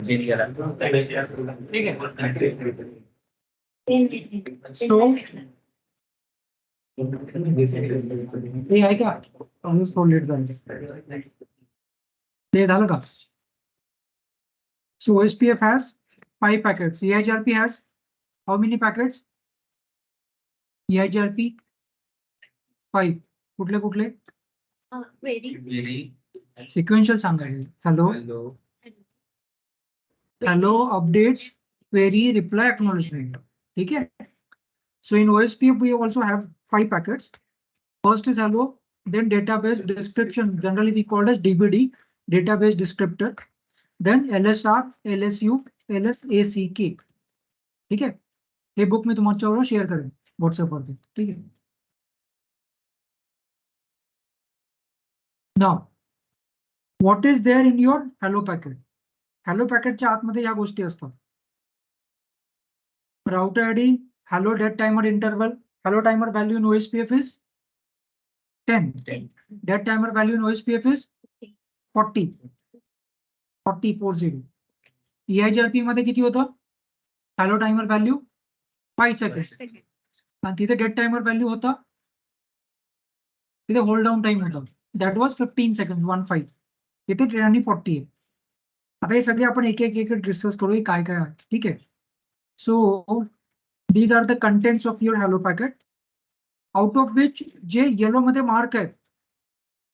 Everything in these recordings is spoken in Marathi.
ठीक है. सो हे आहे का लेट झालं ते झालं का. So OSPF has 5 packets. EIGRP has how many packets? EIGRP 5. कुठले कुठले? Very. Sequential सांगायचे. Hello, updates, query, reply, acknowledgement. ठीक है. So in OSPF we also have 5 packets. First is hello, then database description. Generally we call it DBD, database descriptor. Then LSR, LSU, LSACK. ठीक है. ये बुक में तुमच्याबरोबर शेअर करेन व्हॉट्सअप वरती. ठीक आहे. Now, what is there in your hello packet? Hello packetच्या आतमध्ये या गोष्टी असतात. Route ID, hello dead timer interval. Hello timer value in OSPF is 10. Dead timer value in OSPF is 40. 40. EIGRP मध्ये किती होतं? Hello timer value 5 seconds. आणि तिथे डेड टाइमर व्हॅल्यू होता, तिथे होल्ड डाऊन टाइम होता, दॅट वॉज 15 seconds 15. इथे 10 आणि 40 आहे. आता हे सगळे आपण एक एक डिस्कस करू काय काय आहे. ठीक आहे. So these are the contents of your hello packet, out of which जे येलो मध्ये मार्क आहेत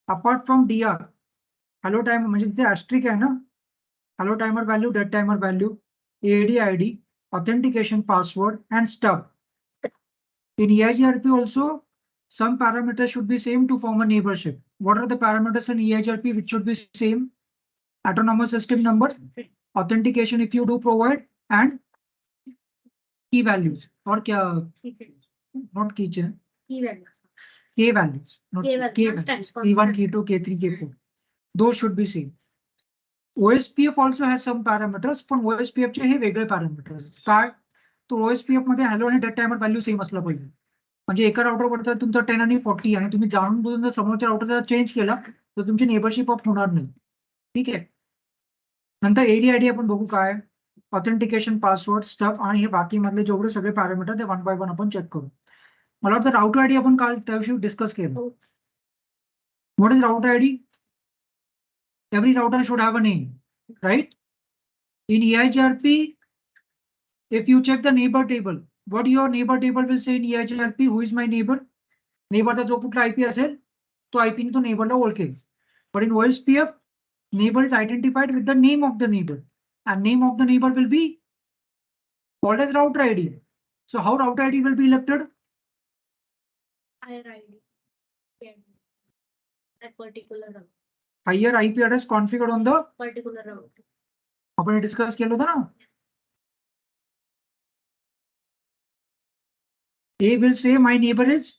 apart from DR hello timer म्हणजे तिथे ऍस्ट्रिक आहे ना, hello timer value, dead timer value, AAD ID, authentication password and stub. In EIGRP also, some parameters should be same to form a neighborship. What are the parameters in EIGRP which should be same? Autonomous system number, authentication if you do provide, and key values. Or kya? Not keychain. Key values. K values. Not K values. K values. K1, K2, K3, K4. Those should be same. OSPF also has some parameters, पण OSPF चे हे वेगळे parameters. काय? तो OSPF मध्ये हॅलो आणि डेड टाइमर व्हॅल्यू सेम असला पाहिजे. म्हणजे एका राउटर वर तुमचा 10 आणि 40 आणि तुम्ही जाणून बुजून जर समोरच्या राउटरचा चेंज केला तर तुमची नेबरशिप ऑफ होणार नाही. ठीक आहे. नंतर एरिया आयडी आपण बघू काय, ऑथेंटिकेशन पासवर्ड, स्टफ आणि हे बाकी मधले जेवढे सगळे पॅरामीटर ते 1 by 1 आपण चेक करू. मला वाटतं राउटर आयडी आपण काल त्याविषयी डिस्कस केलं. What is router ID? Every router should have a name, right? In EIGRP, if you check the neighbor table, what your neighbor table will say in EIGRP? Who is my neighbor? Neighbor चा जो कुठला IP असेल तो IP ने तो neighbor ला ओळखेल. But in OSPF, neighbor is identified with the name of the neighbor, and name of the neighbor will be called as router ID. So how router ID will be elected? Higher ID. That particular route. Higher IP address configured on the Particular route. आपण डिस्कस केलं होतं ना. A will say my neighbor is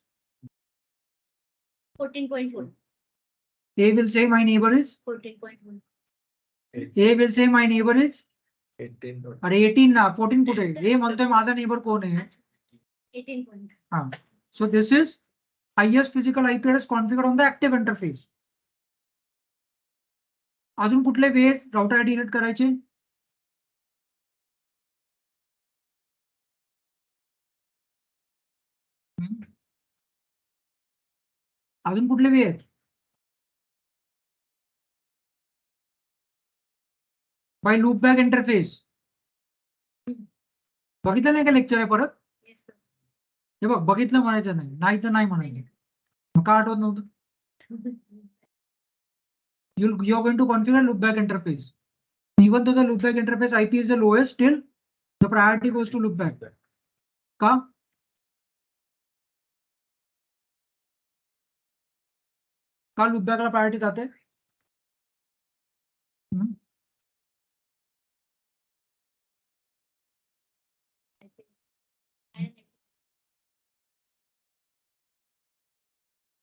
14.1. A will say my neighbor is 14.1. A will say my neighbor is 18. अरे 18 ना 14 कुठे? A म्हणतोय माझा नेबर कोण आहे? 18. हा. So this is highest physical IP address configured on the active interface. अजून कुठले वेज राउटर आयडी डिलीट करायचे? अजून कुठले वे आहेत? By loopback interface. बघितलं नाही का लेक्चर आहे परत? Yes, sir. हे बघ, बघितलं म्हणायचं नाही, नाही तर नाही म्हणायचं. मग का आठवत नव्हतं? You are going to configure loop back interface. Even though the loop back interface IP is the lowest, still the priority goes to loop back. का? का loop back ला priority जाते?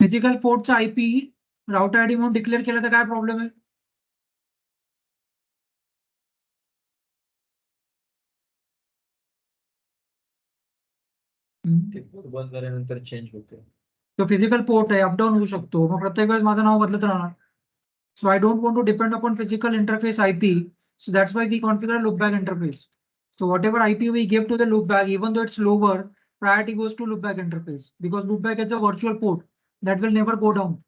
फिजिकल पोर्टचा IP राउटर आयडी म्हणून डिक्लेअर केलं तर काय प्रॉब्लेम आहे? बंद झाल्यानंतर चेंज होते. तो फिजिकल पोर्ट आहे, अपडाऊन होऊ शकतो. मग प्रत्येक वेळेस माझं नाव बदलत राहणार. So I don't want to depend upon physical interface IP. So that's why we configure a loopback interface. So whatever IP we give to the loopback, even though it's lower, priority goes to loopback interface because loopback is a virtual port that will never go down.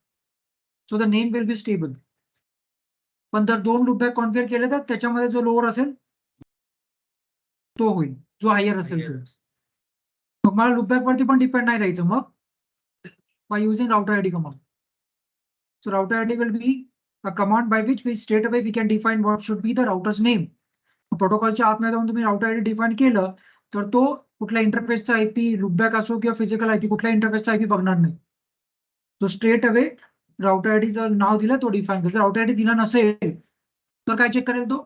So the name will be stable. पण जर दोन loopback configure केले तर त्याच्यामध्ये जो lower असेल तो होईल, जो हायर असेल तो. मग मला loopback वरती पण डिपेंड नाही राहायचं मग by using router ID command. So router ID will be a command by which we straight away we can define what should be the router's name. प्रोटोकॉलच्या आतमध्ये जाऊन तुम्ही राउटर आयडी डिफाइन केलं तर तो कुठल्या इंटरफेसचा आयपी लूपबॅक असो किंवा फिजिकल आयपी कुठल्या इंटरफेसचा आयपी बघणार नाही. तो स्ट्रेट अवे राउटर आयडी जर नाव दिलं तो डिफाइन करेल. जर राउटर आयडी दिला नसेल तर काय चेक करेल तो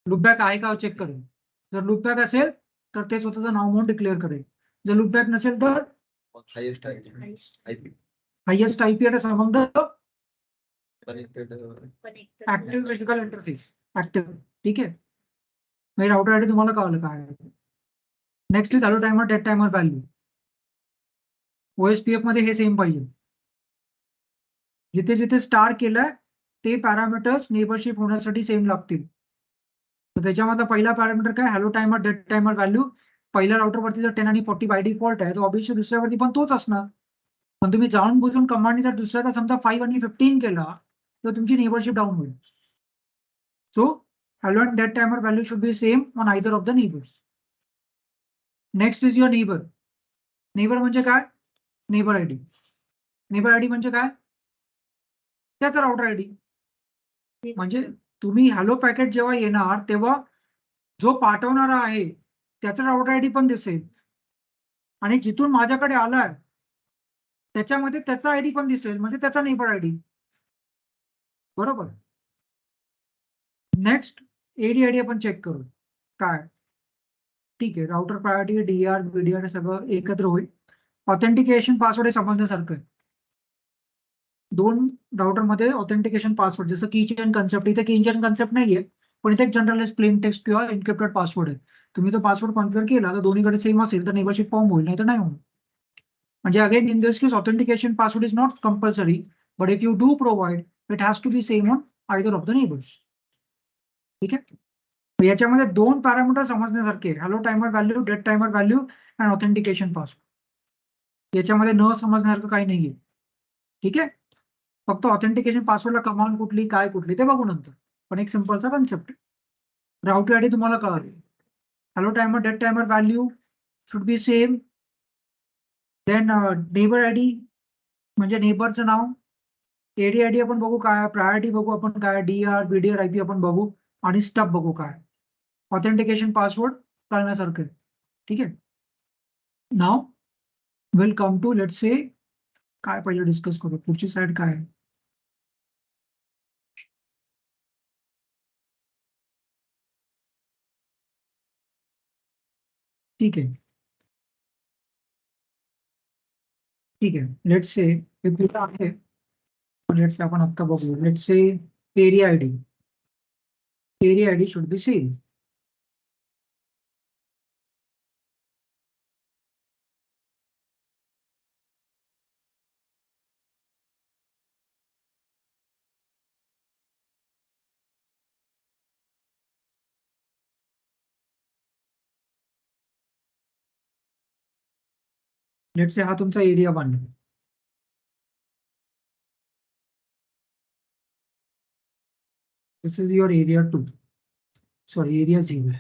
लूपबॅक आहे का चेक करेल. जर लूपबॅक असेल तर ते स्वतःचं नाव म्हणून डिक्लेअर करेल. जर लूपबॅक नसेल तर हायेस्ट आयपी हायेस्ट आयपी संबंध connected active physical interface active. ठीक आहे, म्हणजे राउटर आयडी तुम्हाला कळलं काय. Next is hello timer dead timer value. OSPF मध्ये हे सेम पाहिजे. जिथे जिथे स्टार केलंय ते पॅरामीटर्स नेबरशिप होण्यासाठी सेम लागतील. तर त्याच्यामध्ये पहिला पॅरामीटर काय, hello timer dead timer value. पहिल्या राउटरवरती जर 10 आणि 40 बाय डिफॉल्ट आहे तर ऑब्व्हियसली दुसऱ्यावरती पण तोच असणार. पण तुम्ही जाऊन बुजून कमांडने जर दुसऱ्याचा समजा 5 आणि 15 केला तर तुमची नेबरशिप डाऊन होईल. So hello and dead timer value should be same on either of the neighbors. Next is your neighbor. Neighbor म्हणजे काय, नेबर आयडी. नेबर आयडी म्हणजे काय, त्याचा राउटर आयडी. म्हणजे तुम्ही हॅलो पॅकेट जेव्हा येणार तेव्हा जो पाठवणारा आहे त्याचा राउटर आयडी पण दिसेल आणि जिथून माझ्याकडे आलाय त्याच्यामध्ये त्याचा आयडी पण दिसेल, म्हणजे त्याचा नेबर आयडी. बरोबर. नेक्स्ट AD आपण चेक करू काय. ठीक आहे, राउटर प्रायोरिटी DR BDR हे सगळं एकत्र होईल. ऑथेंटिकेशन पासवर्ड हे समजण्यासारखं आहे. दोन राउटर मध्ये ऑथेंटिकेशन पासवर्ड जसं कीचेन कन्सेप्ट, इथे कीचेन कन्सेप्ट नाहीये पण इथे एक जनरल प्लेन टेक्स्ट किंवा एन्क्रिप्टेड पासवर्ड आहे. तुम्ही तो पासवर्ड कॉन्फिगर केला तर दोन्हीकडे सेम असेल तर नेबरशिप फॉर्म होईल, नाही तर नाही होणार. म्हणजे again in this case authentication password is not compulsory but if you do provide it has to be same on either of the neighbours. ठीक आहे, याच्यामध्ये दोन पॅरामीटर समजण्यासारखे, hello timer value, dead timer value and authentication password. याच्यामध्ये न समजण्यासारखं काही नाहीये. ठीक आहे, फक्त ऑथेंटिकेशन पासवर्डला कमांड कुठली काय कुठली ते बघू नंतर, पण एक सिंपलचा कन्सेप्ट. राउटर आयडी तुम्हाला कळाली. Hello timer dead timer value should be same. Then neighbour ID म्हणजे नेबरचं नाव. AD आयडी आपण बघू काय, प्रायोरिटी बघू आपण काय, DR BDR IP आपण बघू आणि स्टब बघू काय. ऑथेंटिकेशन पासवर्ड कळण्यासारखं. ठीक आहे, now will come to let's say काय पहिलं डिस्कस करू, पुढची साइड काय आहे. ठीक आहे, ठीक आहे. लेट्स से हे पुढे आहे पण लेट्स से आपण आत्ता बघू. Let's say area ID. Area ID should be same. Let's say हा तुमचा area 1. This is your area 2. Sorry, area 0.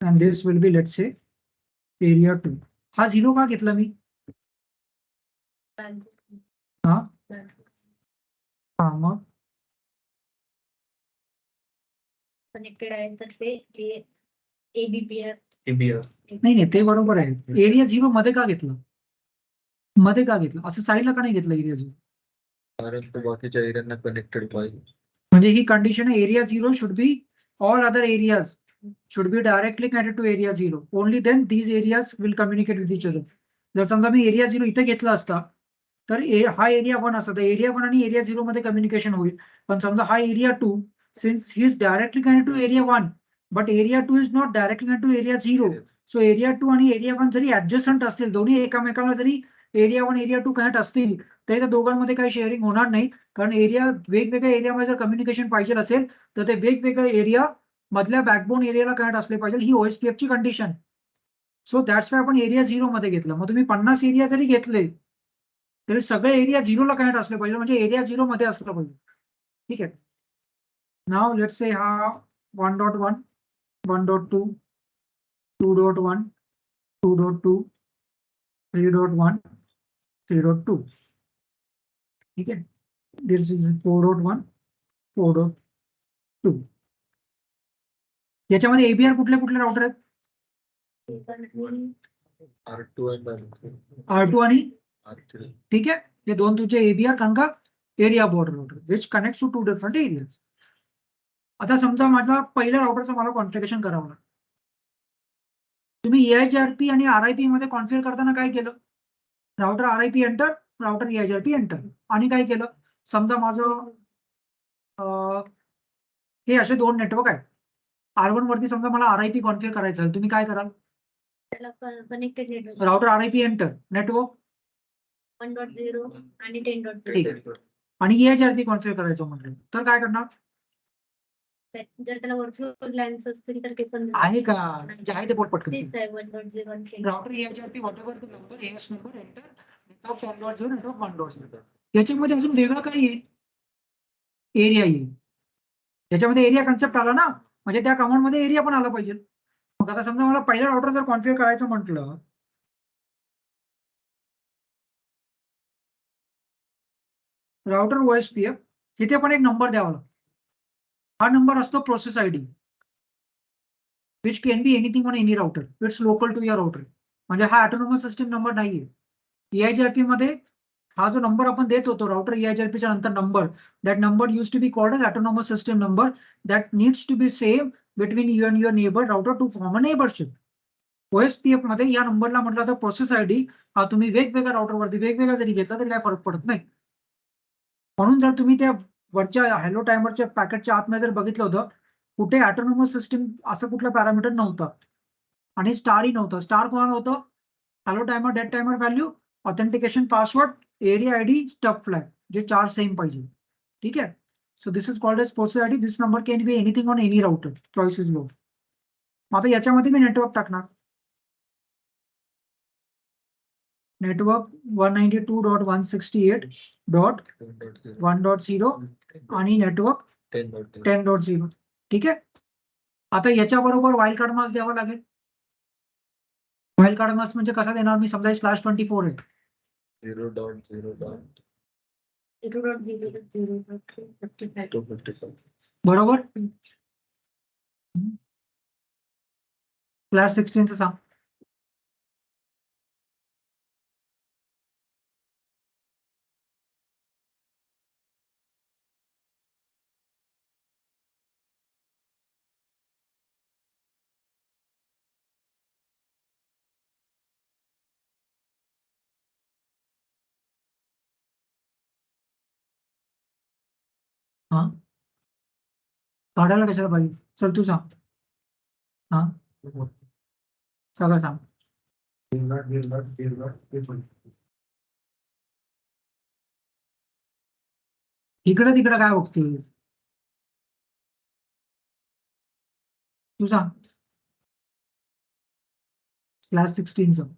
And this will be let's say area 2. हा 0 का घेतला मी? हा हा मग कनेक्टेड आहे तर ते ABPR. नाही नाही ते बरोबर आहे. एरिया 0 मध्ये का घेतलं, मध्ये का घेतलं, असं साईडला का नाही घेतलं एरिया 0? कारण तो बाकीच्या एरियांना कनेक्टेड पाहिजे. म्हणजे ही कंडिशन आहे, area 0 should be all other areas should be directly connected to area 0. Only then these areas will communicate with each other. जर समजा मी एरिया 0 इथे घेतला असता तर हा एरिया 1 असता, एरिया 1 आणि एरिया 0 मध्ये कम्युनिकेशन होईल. पण समजा हा area 2 since he is directly connected to area 1 but area 2 is not directly connected to area 0. So area 2 आणि area 1 जरी adjacent असतील, दोन्ही एकमेकांना जरी एरिया 1 एरिया 2 कनेक्ट असतील तरी त्या दोघांमध्ये काही शेअरिंग होणार नाही, कारण एरिया वेगवेगळ्या एरियामध्ये जर कम्युनिकेशन पाहिजे असेल तर ते वेगवेगळ्या एरिया मधल्या बॅकबोन एरियाला कनेक्ट असले पाहिजे, ही OSPF ची कंडिशन. सो दॅट्स वाय आपण एरिया 0 मध्ये घेतलं. मग तुम्ही 50 एरिया जरी घेतले तरी सगळे एरिया 0 ला कनेक्ट असले पाहिजे, म्हणजे एरिया 0 मध्ये असलं पाहिजे. ठीक आहे. नाव लेट्स से हा 1.1, 1.2, 2.1, 2.2, 3.1, 3.2. ठीक आहे. दिस इज 4.1, 4.2. याच्यामध्ये ABR कुठले कुठले राउटर आहेत? R2 and R2 आणि R3. ठीक आहे, हे दोन तुझे ABR कारण का area border router which connect to 2 different areas. आता समजा माझा पहिल्या राउटरचं मला कॉन्फिगरेशन करावं लागतं. तुम्ही EIGRP आणि RIP मध्ये कॉन्फिगर करताना काय केलं? Router RIP enter, router EIGRP enter, आणि काय केलं? समजा माझं हे असे दोन नेटवर्क आहेत. R1 वरती समजा मला RIP कॉन्फिगर करायचं आहे, तुम्ही काय कराल? त्याला connected network router RIP enter, network 1.0 आणि 10.0. ठीक आहे. आणि EIGRP कॉन्फिगर करायचं म्हटलं तर काय करणार? जर त्याला व्हर्च्युअल लाईन्स असतील तर ते पण आहे का? जे आहे ते बोल पटकन. तेच आहे 1.0 आणि 10. Router EIGRP whatever the number, AS number enter, network 10.0, network 1.0. याच्यामध्ये अजून वेगळं काही येईल? एरिया येईल. याच्यामध्ये एरिया कन्सेप्ट आला ना, म्हणजे त्या कमांड मध्ये एरिया पण आला पाहिजे. मग आता समजा मला पहिलं राउटर जर कॉन्फिगर करायचं म्हटलं, राउटर OSPF, इथे पण एक नंबर द्यावा लागतो. हा नंबर असतो process ID, which can be anything on any router. It's local to your router. म्हणजे हा ऑटोनॉमस सिस्टम नंबर नाहीये. EIGRP मध्ये हा जो नंबर आपण देत होतो राउटर EIGRP च्या नंतर number, that number use to be called as autonomous system number that needs to be same between you and your neighbour router to form a neighbourship. OSPF मध्ये या नंबरला म्हटलं तर प्रोसेस ID, हा तुम्ही वेगवेगळ्या राउटरवरती वेगवेगळा जरी घेतला तरी काय फरक पडत नाही. म्हणून जर तुम्ही त्या वरच्या हॅलो टायमरच्या पॅकेटच्या आतमध्ये जर बघितलं होतं, कुठे ऑटोनॉमस सिस्टम असं कुठलं पॅरामीटर नव्हतं आणि स्टारही नव्हतं. स्टार कोण होतं? Hello timer, dead timer value, authentication password, area ID, stub flag, जे 4 सेम पाहिजे. ठीक आहे. So this is called as process ID. This number can be anything on any router. Choice is low. आता याच्यामध्ये मी नेटवर्क टाकणार. नेटवर्क 192.168.1.0 आणि नेटवर्क 10.0. ठीक आहे. आता याच्या बरोबर वाईल्ड कार्ड मास्क द्यावा लागेल. वाईल्ड कार्ड मास्क म्हणजे कसा देणार मी? समजा /24 आहे. 0.0.255. बरोबर. /16 सांग. हा, काढायला कशाला पाहिजे? चल तू सांग. हा, सगळं सांग. इकडे तिकडे काय बघतोय? तू सांग. /16.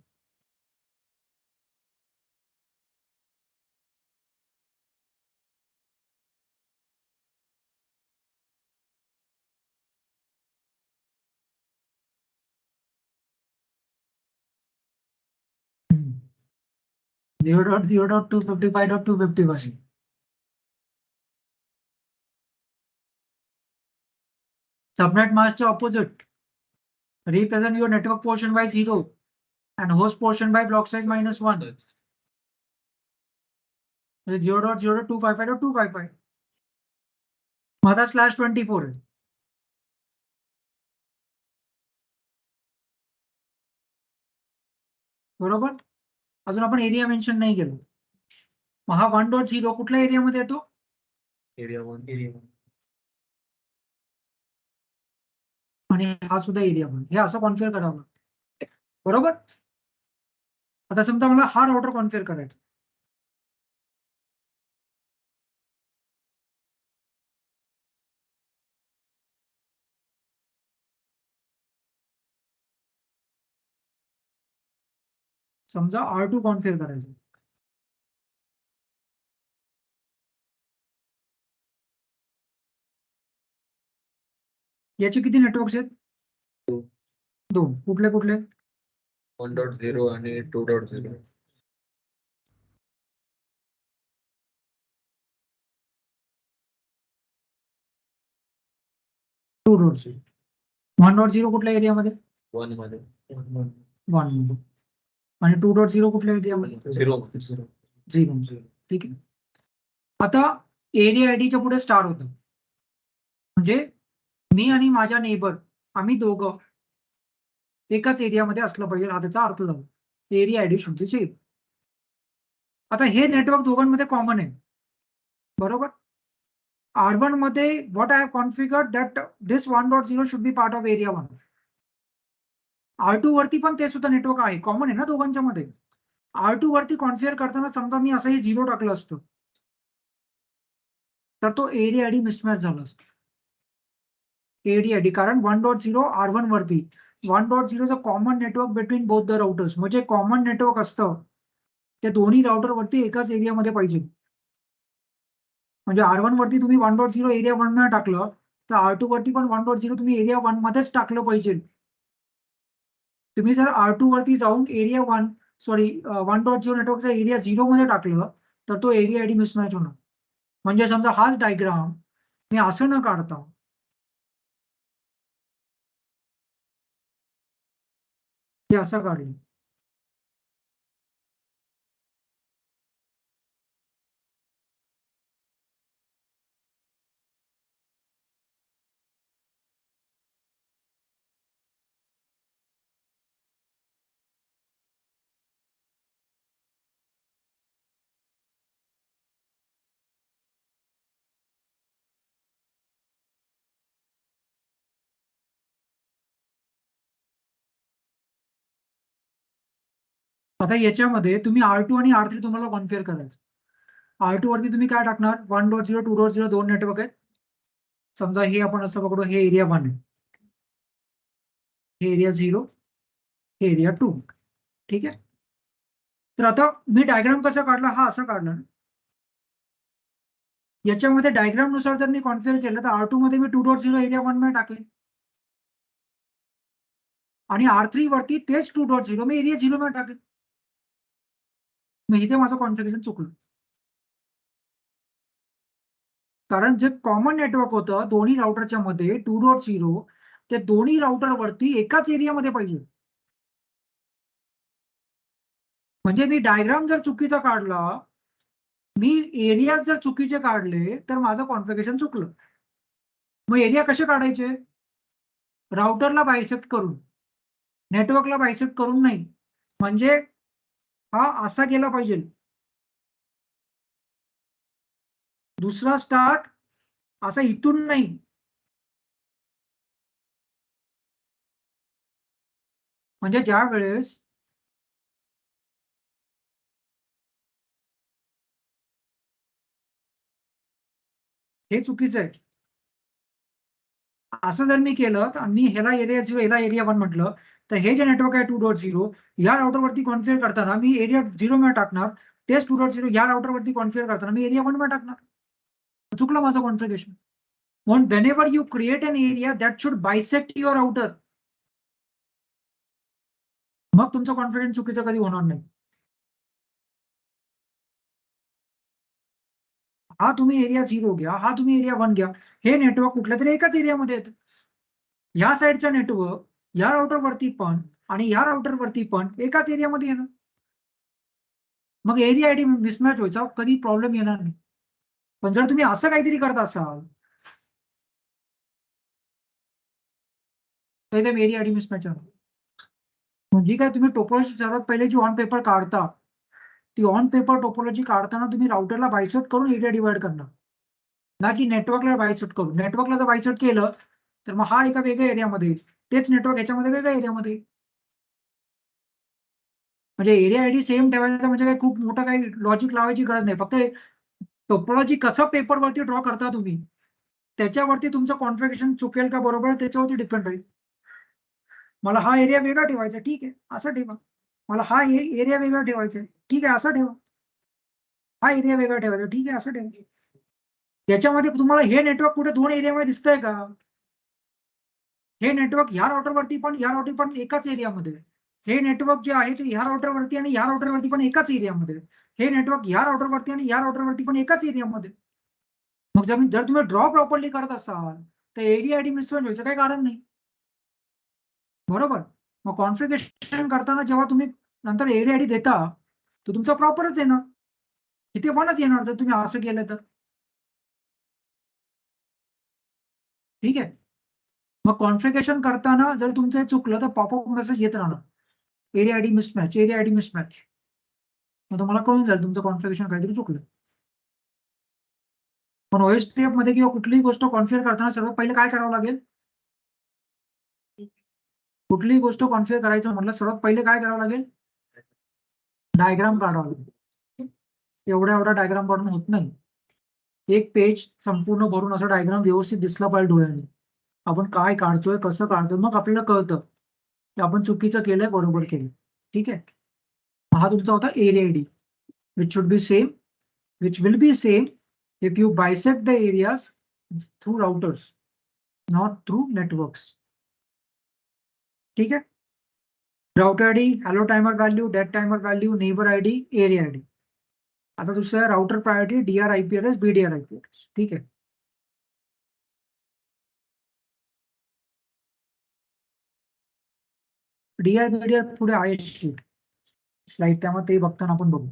हम्म. 0.0.255.255. सबनेट मास्कच्या opposite represent your network portion by 0 and host portion by block size -1. म्हणजे 0.0.255.255. माझा /24 आहे. बरोबर. अजून आपण एरिया मेन्शन नाही केलं. मग हा 1.0 कुठल्या एरियामध्ये येतो? एरिया 1. आणि हा सुद्धा एरिया 1. हे असं कॉन्फिगर करावं लागतं. बरोबर. आता समजा मला हा राउटर कॉन्फिगर करायचा. समजा R2 कॉन्फिगर करायचं. याचे किती नेटवर्क्स आहेत? दोन. कुठले कुठले? 1.0 आणि 2.0. 2.0. 1.0 कुठल्या एरियामध्ये? 1 मध्ये. 1 मध्ये. आणि 2.0 कुठल्या एरियामध्ये? 0. 0. ठीक आहे. आता एरिया आयडीच्या पुढे स्टार होतं. म्हणजे मी आणि माझ्या नेबर आम्ही दोघं एकाच एरियामध्ये असलं पाहिजे हा त्याचा अर्थ झाला. Area ID should be same. आता हे नेटवर्क दोघांमध्ये कॉमन आहे. बरोबर. R1 मध्ये what I have configured that this 1.0 should be part of area 1. R2 वरती पण ते सुद्धा नेटवर्क आहे, कॉमन आहे ना दोघांच्या मध्ये. R2 वरती कॉन्फिगर करताना समजा मी असं हे 0 टाकलं असतं तर तो एरिया आयडी मिसमॅच झाला असता. एरिया आयडी कारण 1.0 R1 वरती 1.0 चं common network between both the routers. म्हणजे कॉमन नेटवर्क असतं ते दोन्ही राउटर वरती एकाच एरियामध्ये पाहिजे. म्हणजे R1 वरती तुम्ही 1.0 एरिया 1 मध्ये टाकलं तर R2 वरती पण 1.0 तुम्ही एरिया 1 मध्येच टाकलं पाहिजे. तुम्ही जर R2 वरती जाऊन एरिया 1.0 नेटवर्कचा एरिया 0 मध्ये टाकलं तर तो एरिया आयडी मिसमॅच होणार. म्हणजे समजा हाच डायग्राम मी असं न काढता ते असं काढलं. आता याच्यामध्ये तुम्ही R2 आणि R3 तुम्हाला कॉन्फिगर करायचं. R2 वरती तुम्ही काय टाकणार? 1.0 2.0 दोन नेटवर्क आहेत. समजा हे आपण असं पकडू, हे एरिया 1 आहे, हे एरिया 0, हे एरिया 2. ठीक आहे. तर आता मी डायग्राम कसा काढला? हा असा काढला. याच्यामध्ये डायग्राम नुसार जर मी कॉन्फिगर केलं तर R2 मध्ये मी 2.0 एरिया 1 मध्ये टाकेल आणि R3 वरती तेच 2.0 मी एरिया 0 मध्ये टाकेल. मग इथे माझं कॉन्फिगरेशन चुकलं. कारण जे कॉमन नेटवर्क होतं दोन्ही राउटरच्या मध्ये 2.0 ते दोन्ही राउटर वरती एकाच एरियामध्ये पाहिजे. म्हणजे मी डायग्राम जर चुकीचा काढला, मी एरिया जर चुकीचे काढले तर माझं कॉन्फिगरेशन चुकलं. मग एरिया कसे काढायचे? राउटरला बायसेक्ट करून, नेटवर्कला बायसेक्ट करून नाही. म्हणजे हा असा गेला पाहिजे, दुसरा स्टार्ट असा इथून नाही. म्हणजे ज्या वेळेस हे चुकीचं आहे. असं जर मी केलं तर मी ह्याला एरिया 0 ह्याला एरिया 1 म्हटलं तर हे जे नेटवर्क आहे 2.0 या राउटरवरती कॉन्फिगर करताना मी एरिया 0 मध्ये टाकणार. तेच 2.0 या राउटरवरती कॉन्फिगर करताना मी एरिया 1 मध्ये टाकणार. चुकलं माझं कॉन्फिगरेशन. म्हणून whenever you create an area that should bisect your router, मग तुमचं कॉन्फिगरेशन चुकीचं कधी होणार नाही. हा तुम्ही एरिया 0 घ्या, हा तुम्ही एरिया 1 घ्या, हे नेटवर्क कुठल्या तरी एकाच एरियामध्ये येतं. या साईडचा नेटवर्क या राउटर वरती पण आणि या राउटर वरती पण एकाच एरियामध्ये येणार. मग एरिया आयडी मिसमॅच व्हायचा कधी प्रॉब्लेम येणार नाही. पण जर तुम्ही असं काहीतरी करत असाल तर इथे एरिया आयडी मिसमॅच होणार. म्हणजे काय, तुम्ही टोपोलॉजी सर्वात पहिले जी ऑन पेपर काढता ती ऑन पेपर टोपोलॉजी काढताना तुम्ही राउटरला बायसेक्ट करून एरिया डिवाइड करणार, ना की नेटवर्कला बायसेक्ट करून. नेटवर्कला जर बायसेक्ट केलं तर मग हा एका वेगळ्या एरियामध्ये, तेच नेटवर्क ह्याच्यामध्ये वेगळ्या एरियामध्ये. म्हणजे एरिया आयडी सेम ठेवायचा म्हणजे काही खूप मोठं काही लॉजिक लावायची गरज नाही. फक्त टोपोलॉजी कसं पेपरवरती ड्रॉ करता तुम्ही त्याच्यावरती तुमचं कॉन्फिगरेशन चुकेल का बरोबर त्याच्यावरती डिपेंड राहील. मला हा एरिया वेगळा ठेवायचा, ठीक आहे, असं ठेवा. मला हा एरिया वेगळा ठेवायचा आहे, ठीक आहे, असं ठेवा. हा एरिया वेगळा ठेवायचा, ठीक आहे, असं ठेवा. याच्यामध्ये तुम्हाला हे नेटवर्क कुठे 2 एरियामध्ये दिसतंय का? हे नेटवर्क ह्या राउटरवरती पण ह्या राउटर पण एकाच एरियामध्ये. हे नेटवर्क जे आहे ते ह्या राउटरवरती आणि ह्या राउटरवरती पण एकाच एरियामध्ये. हे नेटवर्क ह्या राउटरवरती आणि ह्या राउटरवरती पण एकाच एरियामध्ये. मग जर तुम्ही ड्रॉ प्रॉपरली करत असाल तर एरिया आयडी मिसमॅच व्हायचं काही कारण नाही. बरोबर. मग कॉन्फिगरेशन करताना जेव्हा तुम्ही नंतर एरिया आयडी देता तर तुमचा प्रॉपरच येणार. इथे पणच येणार जर तुम्ही असं केलं तर. ठीक आहे. मग कॉन्फिगरेशन करताना जर तुमचं हे चुकलं तर पॉपअप मेसेज येत राहणार. Area ID mismatch, area ID mismatch. मग तुम्हाला कळून जाईल तुमचं कॉन्फिगरेशन काहीतरी चुकलं. पण OSPF मध्ये किंवा कुठलीही गोष्ट कॉन्फिगर करताना सर्वात पहिले काय करावं लागेल? कुठलीही गोष्ट कॉन्फिगर करायचं म्हटलं सर्वात पहिले काय करावं लागेल? डायग्राम काढावा लागेल. एवढा डायग्राम काढून होत नाही. एक पेज संपूर्ण भरून असं डायग्राम व्यवस्थित दिसला पाहिजे डोळ्यांनी. आपण काय काढतोय, कसं काढतोय, मग आपल्याला कळतं की आपण चुकीचं केलंय, बरोबर केलं. ठीक आहे. हा तुमचा होता area ID which should be same, which will be same if you bisect the areas through routers, not through networks. ठीक है. Router ID, hello timer value, dead timer value, neighbour ID, area ID. आता दुसरा router priority, DR IP address, BDR IP address. ठीक आहे. DR BDR पुढे आहे स्लाइड, त्यामुळे ते बघताना आपण बघू.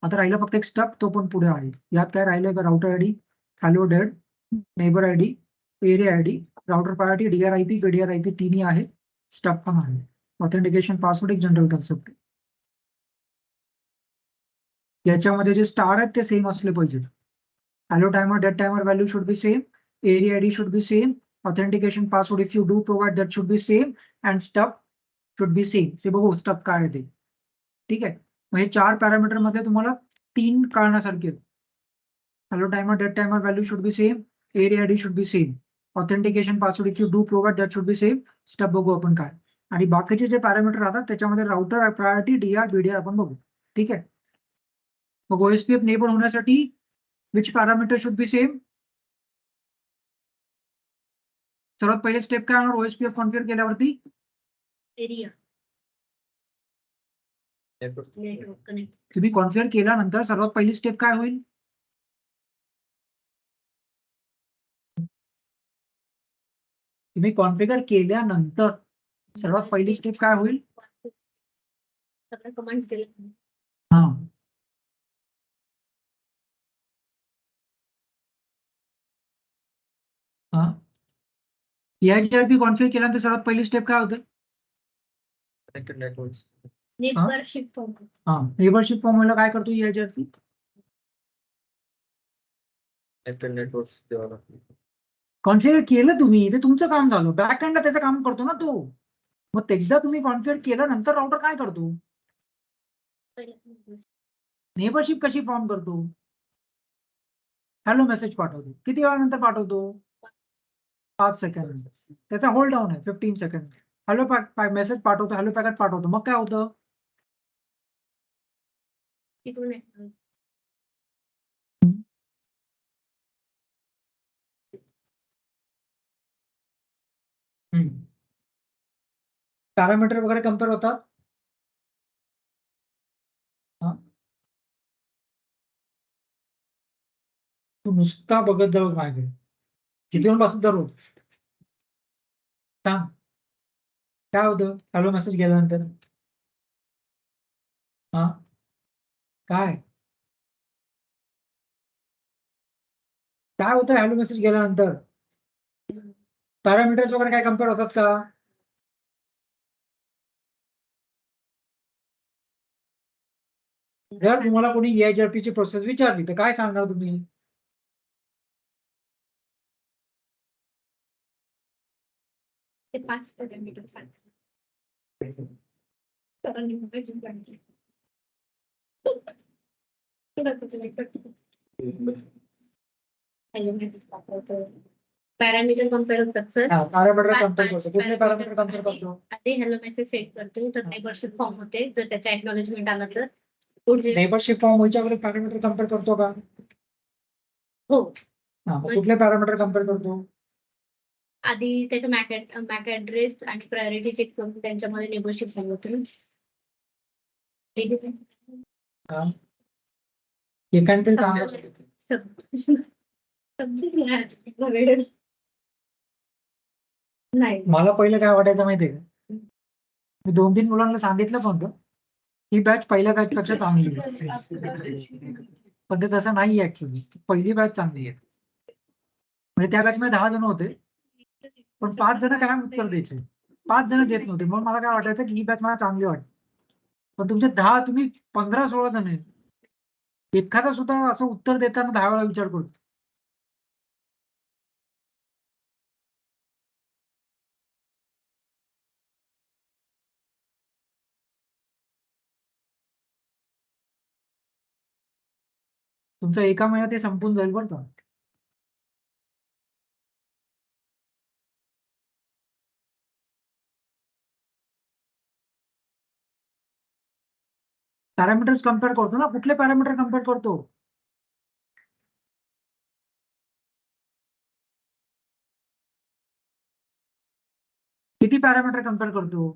आता राहिला फक्त एक स्टप, तो पण पुढे आहे. यात काय राहिलंय का? Router ID, hello dead, neighbour ID, area ID, router priority, DR IP, BDR IP तिन्ही आहे. स्टप पण आहे. ऑथेंटिकेशन पासवर्ड एक जनरल कन्सेप्ट. याच्यामध्ये जे स्टार आहेत ते सेम असले पाहिजेत. Hello timer, dead timer value should be same, area ID should be same, authentication password if you do provide that should be same, and stub should be same. ते बघू स्टप काय आहे ते. ठीक आहे. मग हे 4 पॅरामीटर मध्ये तुम्हाला 3 कळण्यासारखे आहेत. Hello timer, dead timer value should be same, area ID should be same, authentication password if you do provide that should be same, stub बघू आपण काय. आणि बाकीचे जे पॅरामीटर राहतात त्याच्यामध्ये राउटर प्रायोरिटी, DR BDR आपण बघू. ठीक आहे. मग OSPF नेबर होण्यासाठी which parameter should be same? सर्वात पहिले स्टेप काय होणार OSPF कॉन्फिगर केल्यावरती? Area network connect. तुम्ही कॉन्फिगर केल्यानंतर सर्वात पहिली स्टेप काय होईल? तुम्ही कॉन्फिगर केल्यानंतर सर्वात पहिली स्टेप काय होईल? सगळं कमांड्स केले. हा. हा. EIGRP कॉन्फिगर केल्यानंतर सर्वात पहिली स्टेप काय होतं? Connected networks. Neighbourship form. हा. नेबरशिप फॉर्म व्हायला काय करतो EIGRP? कनेक्टेड नेटवर्क्स द्यावं लागतं. कॉन्फिगर केलं तुम्ही, ते तुमचं काम झालं. बॅक एंडला त्याचं काम करतो ना तो. मग एकदा तुम्ही कॉन्फिगर केल्यानंतर राउटर काय करतो? नेबरशिप कशी फॉर्म करतो? हॅलो मेसेज पाठवतो. किती वेळानंतर पाठवतो? 5 सेकंड. त्याचा होल्ड डाऊन आहे 15 सेकंड. हॅलो मेसेज पाठवतो, हॅलो पॅकेट पाठवतो. मग काय होतं? तिकडून पॅरामीटर वगैरे कम्पेअर होतात. हा. तू नुसता बघत जाऊ माझ्याकडे. किती वेळ बसत दररोज सांग काय होतं हॅलो मेसेज गेल्यानंतर? हा. काय काय होतं हॅलो मेसेज गेल्यानंतर? पॅरामीटर्स वगैरे काय कम्पेअर होतात का? जर तुम्हाला कोणी EIGRP ची प्रोसेस विचारली तर काय सांगणार तुम्ही? ते 5 पॅरामीटर. सरांनी मगाशी सांगितलं. पॅरामीटर कम्पेअर होतात सर. पॅरामीटर पाच- कम्पेअर पाच करतो. कुठले parameter पॅरामीटर कम्पेअर मध्ये करतो? आधी हॅलो मेसेज सेट करतो तर नेबरशिप फॉर्म होते. जर त्याचा एक्नॉलेजमेंट आला तर पुढे नेबरशिप फॉर्म व्हायच्या अगोदर पॅरामीटर कम्पेअर करतो का? हो. मग कुठले पॅरामीटर कम्पेअर करतो? आधी त्याचा मॅक ऍड्रेस आणि प्रायोरिटी चेक करून त्यांच्यामध्ये नेबरशिप फॉर्म होते ना. एकांतरी सांगा. नाही मला पहिलं काय वाटायचं माहितीये का? मी 2-3 मुलांना सांगितलं पण होतं, ही बॅच पहिल्या बॅच पेक्षा चांगली आहे. पण ते तसं नाही ऍक्च्युली. पहिली बॅच चांगली आहे. म्हणजे त्या बॅच मध्ये 10 जण होते, पण 5 जण काय उत्तर द्यायचे. 5 जण देत नव्हते. मग मला काय वाटायचं की ही बॅच मला चांगली वाटते. पण तुमचे 10 तुम्ही 15-16 जण आहेत. एखादा सुद्धा असं उत्तर देताना 10 वेळा विचार करतो. तुमचं एका महिन्यात ते संपून जाईल बरं का. पॅरामीटर्स कम्पेअर करतो ना. कुठले पॅरामीटर कम्पेअर करतो? किती पॅरामीटर कम्पेअर करतो?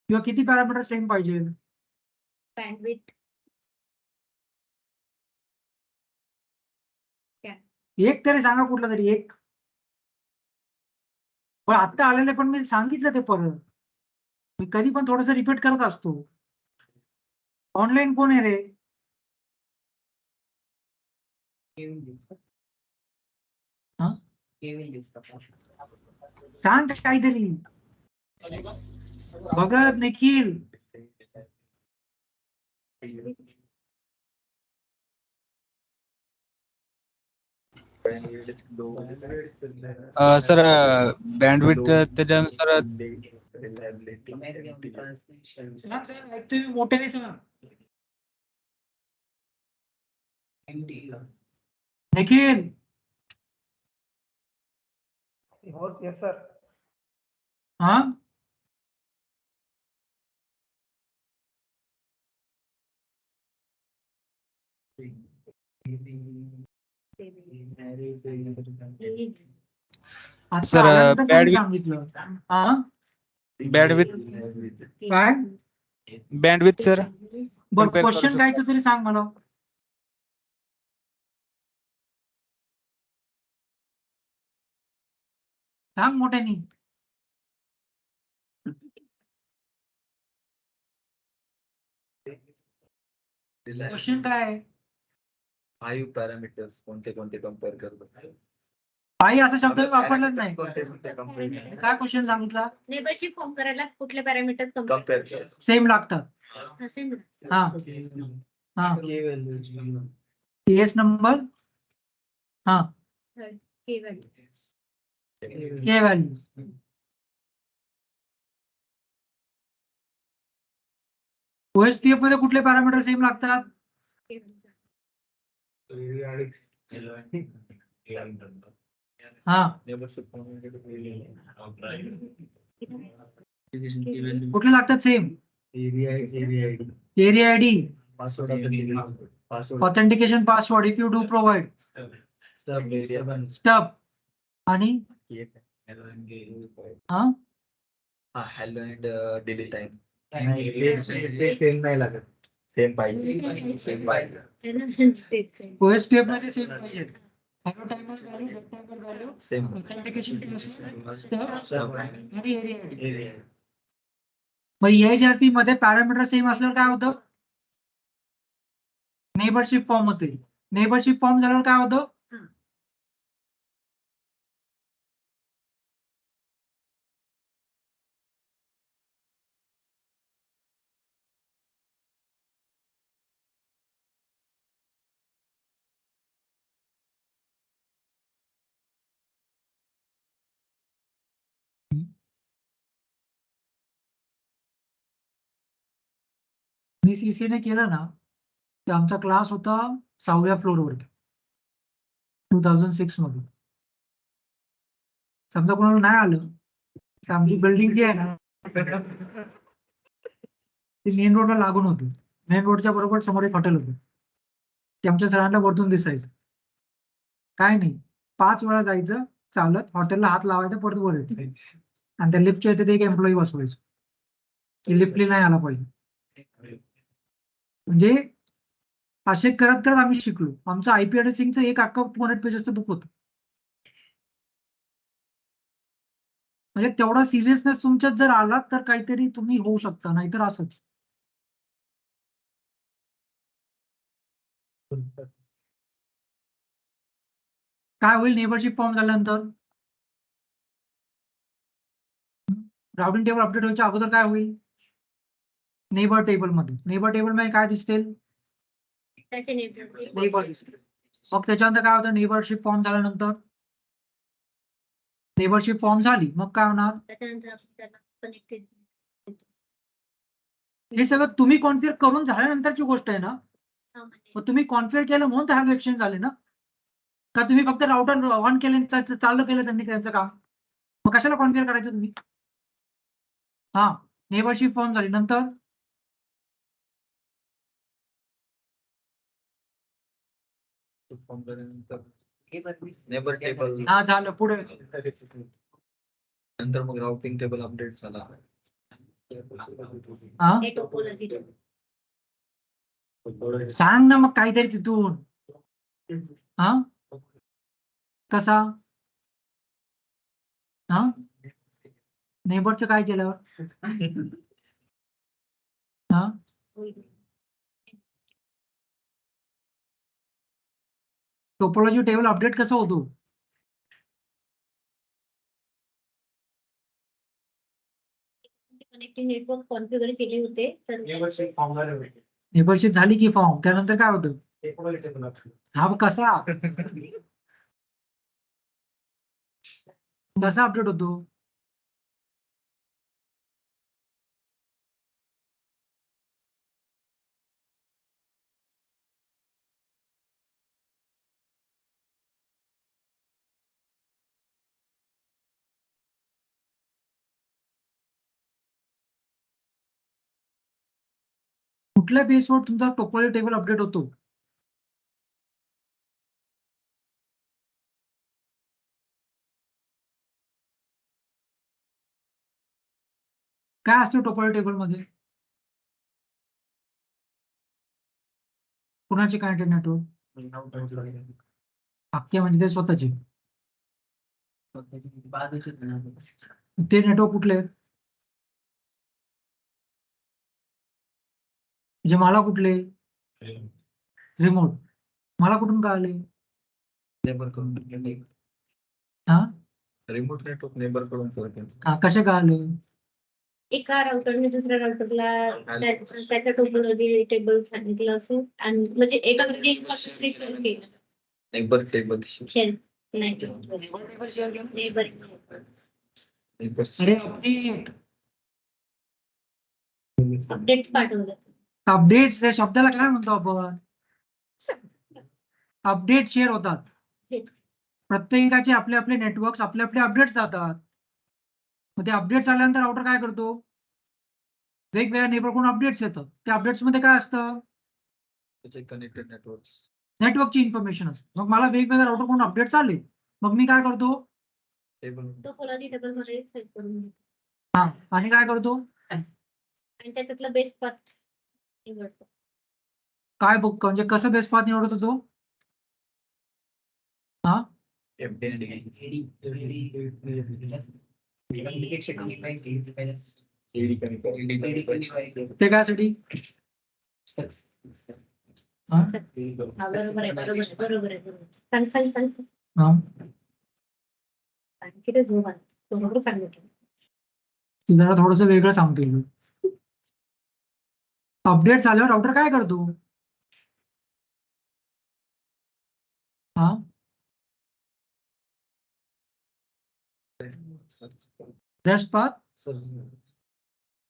किंवा किती पॅरामीटर सेम पाहिजे? बँडविथ एक तरी सांगा, कुठला तरी एक. पण आता आलेले पण मी सांगितलं ते परत. मी कधी पण थोडंसं रिपीट करत असतो. ऑनलाईन कोण आहे रे? हा? सांग काहीतरी. भगत, निखिल. सर बँडविड्थ त्याच्यानुसार सांग सांग, ऐकतोय मी, मोठ्याने सांग. निखिल. Yes, sir. हा? आता सर, आल्यानंतर कोणी bandwidth- सांगितलं? हा? बँडविड्थ काय? बँडविड्थ सर बरं, compare करू क्वेश्चन शकतो. काय तो तरी सांग मला. सांग मोठ्यानी. क्वेश्चन काय आहे? 5 पॅरामीटर्स कोणते कोणते कम्पेअर करतो? काही असा शब्द मी वापरलाच नाही. कोणते कोणते कम्पेअर काय क्वेश्चन सांगितला? नेबरशिप फॉर्म करायला कुठले पॅरामीटर कम्पेअर कर? सेम लागतात. हा हा. केस नंबर. हा. के व्हॅल्यू. ओएसपीएफ मध्ये कुठले पॅरामीटर सेम लागतात? हा. कुठले लागतात same? Area ID, authentication password if you do provide, stub आणि हा हॅलो अँड डेली टाइम. ते सेम नाही लागत. सेम पाहिजे. सेम पाहिजे. ओएसपीएफ मध्ये सेम पाहिजे. Hello timer value, dead timer value, same. Authentication password, stub आणि एरिया आयडी. मग EIGRP मध्ये पॅरामीटर सेम असल्यावर काय होतं? नेबरशिप फॉर्म होते. नेबरशिप फॉर्म झाल्यावर काय होतं? मी सीसीने केलं ना, तर आमचा क्लास होता 6व्या फ्लोअरवरती 2006 मध्ये. समजा कोणाला नाही आलं तर आमची बिल्डिंग जी आहे ना ती मेन रोडला लागून होती. मेन रोडच्या बरोबर समोर एक हॉटेल होतं. ते आमच्या सगळ्यांना वरतून दिसायचं. काय नाही, 5 वेळा जायचं चालत, हॉटेलला हात लावायचा, परत वर यायचं. आणि त्या लिफ्टच्या इथे ते एक एम्प्लॉई बसवायचं की लिफ्टली नाही आला पाहिजे. म्हणजे असे करत करत आम्ही शिकलो. आमचं आयपी ऍड्रेसिंगचं एक अख्खं 200 पेजेसचं बुक होतं. म्हणजे तेवढा सिरियसनेस तुमच्यात जर आला तर काहीतरी तुम्ही होऊ शकता, नाहीतर असंच. काय होईल नेबरशिप फॉर्म झाल्यानंतर? राउटिंग टेबल अपडेट व्हायच्या अगोदर काय होईल? नेबर टेबल मध्ये काय दिसतील? त्याचे नेटवर्क नेबर दिसतील. मग त्याच्यानंतर काय होतं? नेबरशिप फॉर्म झाल्यानंतर नेबरशिप फॉर्म झाली, मग काय होणार? त्याच्यानंतर आपण त्याला कनेक्टेड हे सगळं तुम्ही कॉन्फिगर करून झाल्यानंतरची गोष्ट आहे ना. मग तुम्ही कॉन्फिगर केलं म्हणून तर एक्सचेंज झाले ना. का तुम्ही फक्त राउटर ऑन केले, चालू केलं त्यांनी त्यांचं काम, मग कशाला कॉन्फिगर करायचं तुम्ही? हा, नेबरशिप फॉर्म झाली नंतर फॉर्म झाल्यानंतर नेबर टेबल हा झालं. पुढे नंतर मग राउटिंग टेबल अपडेट झाला. हा टोपोलॉजी सांग ना मग काहीतरी तिथून. हा कसा? हा नेबरचं काय केल्यावर? हा टोपोलॉजी टेबल अपडेट कसं होतो? कनेक्टिंग नेटवर्क कॉन्फिगर केले होते तर नेबरशिप झाली की फॉर्म, त्यानंतर काय होतं? हा मग कसा कसा अपडेट होतो? कुठल्या बेसवर तुमचा टोपोलॉजी टेबल अपडेट होतो? काय असतं टोपोलॉजी टेबल मध्ये? कुणाचे कनेक्टेड नेटवर्क? अख्खे म्हणजे ते स्वतःचे. ते नेटवर्क कुठले आहेत? म्हणजे मला कुठले? रिमोट. मला कुठून कळाले? नेबर कडून हा रिमोट नेटवर्क नेबर कडून करतो. हा, कसे कळाले? एका राउटरने दुसऱ्या राउटरला त्याच्या टोपोलॉजी टेबल सांगितलं असेल आणि म्हणजे एका शेअर केलं. नेबर टेबल शेअर नाही नेबर अरे अपडेट अपडेट पाठवलं. अपडेट्स या शब्दाला काय म्हणतो आपण? अपडेट शेअर होतात. प्रत्येकाचे आपले आपले नेटवर्क आपले आपले अपडेट जातात. मग ते अपडेट आल्यानंतर राउटर काय करतो? वेगवेगळ्या नेबरकडून अपडेट्स येतात. त्या अपडेट्स मध्ये काय असतं? त्याचे कनेक्टेड नेटवर्क नेटवर्कची इन्फॉर्मेशन असते. मग मला वेगवेगळ्या राउटरकडून अपडेट्स आले, मग मी काय करतो? टेबल टोपोलॉजी टेबल मध्ये सेव्ह करून घेतो. हा, आणि काय करतो? आणि त्याच्यातला बेस पाथ निवडतो. काय बुक म्हणजे कसं बेस पाथ निवडतो तो? हा ते कायसाठी? हा? हा, बरोबर आहे बरोबर आहे. सांग सांग सांग सांग. हा. किती झोप आली. बरोबर सांगितलं. तू जरा थोडस वेगळं सांगतोय तू. अपडेट झाल्यावर राउटर काय करतो? हा बेस्ट पाथ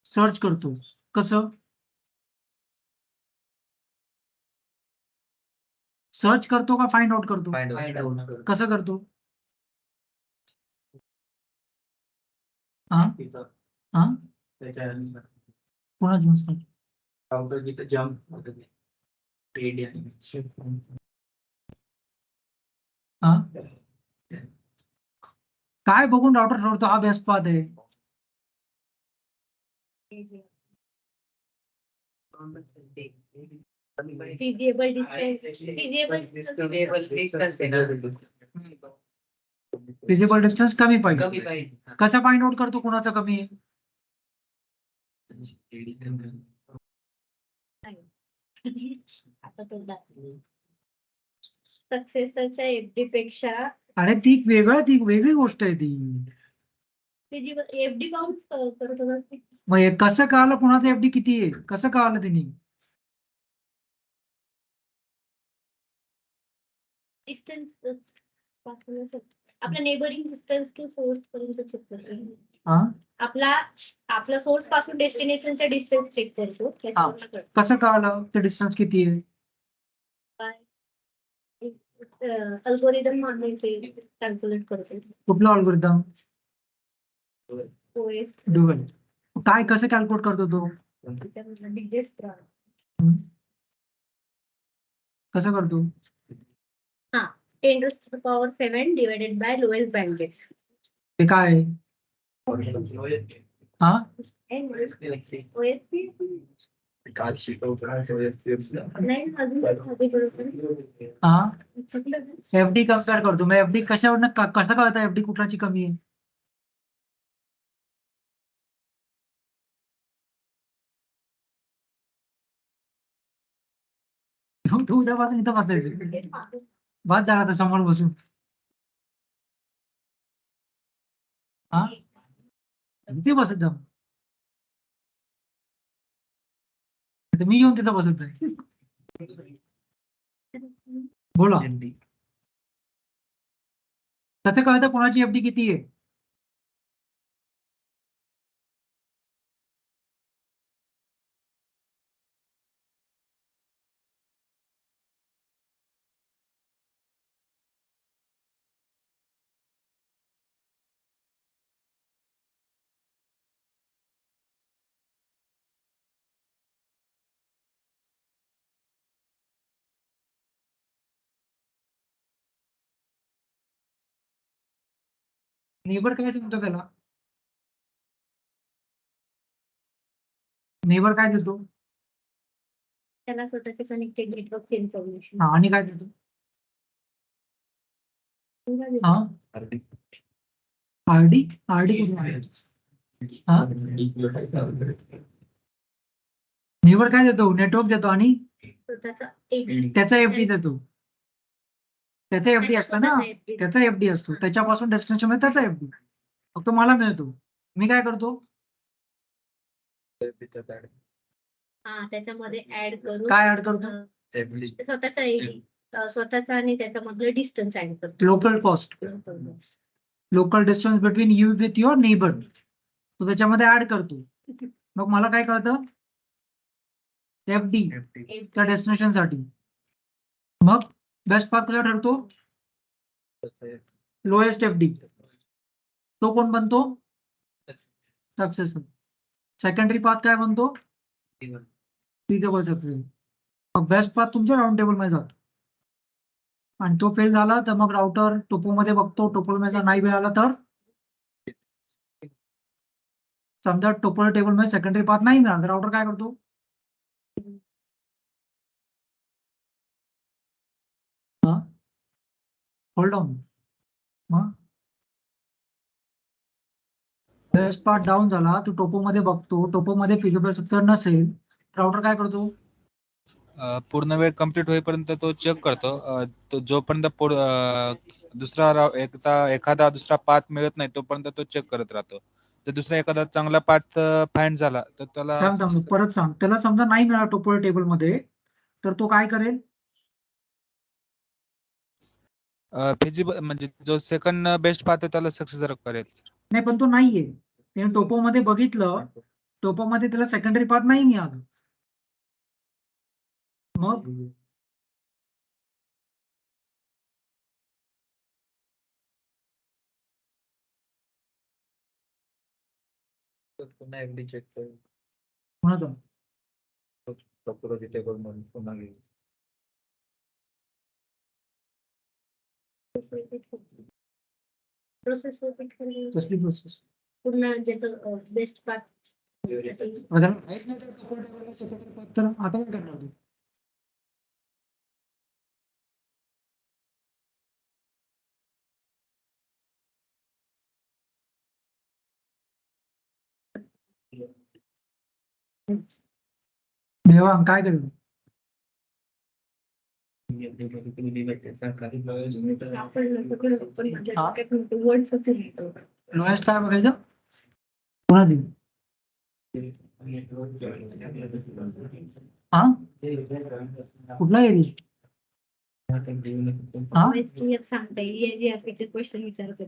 सर्च करतो. कसं? सर्च करतो का फाइंड आउट करतो? फाइंड आउट कसं करतो? हा हा कोणाच्या हा काय बघून राउटर ठरवतो हा बेस्ट पाथ आहे? फिजिबल डिस्टन्स फिजिबल डिस्टन्स कमी पाहिजे. कसं फाइंड आउट करतो कोणाचा कमी आहे? आता तो सक्सेसरच्या एफडी पेक्षा अरे ती वेगळी गोष्ट आहे ती. फिजिबल एफडी काउंट करत होता. मग हे कसं कळालं कोणाचं एफडी किती आहे? कसं कळालं त्यांनी? डिस्टन्स आपला नेबरिंग डिस्टन्स टू सोर्स पर्यंत चेक करतो. हा आपला सोर्स पासून डेस्टिनेशनचा डिस्टन्स चेक करतो. त्याच्यावरनं कळतं. कसं कळालं ते डिस्टन्स किती आहे? अल्गोरिदम मागून ते कॅल्क्युलेट करतो. कुठलं अल्गोरिदम? OS dual. काय कसं कॅल्क्युलेट करतो तो? डिस्टन्स कसं करतो? 10⁻⁷ डिवायडेड बाय लोएस्ट बँडविड्थ. ते काय आहे? हा ओएसपी काल शिकवतो नाही अजून खाली बरोबर. हा एफडी कम्पेअर करतो. मग एफडी कशावरनं कसं कळतं एफडी कुठल्याची कमी आहे? तू उद्यापासून इथं बसायचं. बस झाला तर समोर बसून. हा इथे बसत जा. आता मी येऊन तिथं बसत आहे. बोला कसं कळतं कोणाची एफडी किती आहे? नेबर काय सांगतो त्याला? नेबर काय देतो? त्याला स्वतःचे कनेक्टेड नेटवर्क इन्फॉर्मेशन. हा आणि काय देतो? हा आरडी कुठून आहे? हा नेबर काय देतो? नेटवर्क देतो आणि स्वतःचा त्याचा एफडी देतो. त्याचा एफडी असतो ना, त्याचा एफडी असतो. त्याच्यापासून डेस्टिनेशन मध्ये त्याचा एफडी फक्त मला मिळतो. मी काय करतो? त्याच्यामध्ये ऍड करून काय ऍड करतो? स्वतःचा एडी स्वतःचा आणि त्याच्यामधलं डिस्टन्स ऍड करतो. Local cost, local distance between you with your neighbour. तो त्याच्यामध्ये ऍड करतो. मग मला काय कळतं? एफडी त्या डेस्टिनेशन साठी. मग बेस्ट पाथ कसा ठरतो? Lowest FD. तो कोण बनतो? सक्सेसर. सेकंडरी पाथ काय बनतो? Feasible success. मग बेस्ट पाथ तुमच्या राऊंड टेबल मध्ये जातो आणि तो फेल झाला तर मग राउटर टोपो मध्ये बघतो. टोपो मध्ये नाही मिळाला तर समजा टोपो टेबल मध्ये सेकंडरी पाथ नाही मिळाला तर राउटर काय करतो? Hold on. मग बेस्ट पाथ डाऊन झाला तो टोपो मध्ये बघतो. टोपो मध्ये फिजिबल सक्सेस नसेल राउटर काय करतो? पूर्ण वेळ कंप्लीट होईपर्यंत तो चेक करतो. तो जोपर्यंत एखादा दुसरा पाथ मिळत नाही तोपर्यंत तो चेक करत राहतो. जर दुसरा एखादा चांगला पाथ फाइंड झाला तर त्याला परत सांग. त्याला समजा नाही मिळाला टोपो टेबल मध्ये तर तो काय करेल? फिजिबल म्हणजे जो सेकंड बेस्ट पाथ आहे त्याला सक्सेसर करेल. नाही पण तो नाहीये. त्याने टोपो मध्ये बघितलं. टोपो मध्ये त्याला सेकंडरी पाथ नाही मिळालं. मग तर पुन्हा एफडी चेक कर. कोणाचा टोपोलॉजी टेबल म्हणून पुन्हा घेऊ. प्रोसेस रिपीट करून कसली प्रोसेस पुन्हा ज्याचं बेस्ट पाथ काहीच नाही तर टोपोल टेबलला सेक्रेटरी पद तर आता काय करणार तू देवांग काय करेल लोएस्ट काय बघायचं कोणा देऊ हा कुठला एरिया हा सांगता येईल क्वेश्चन विचारतो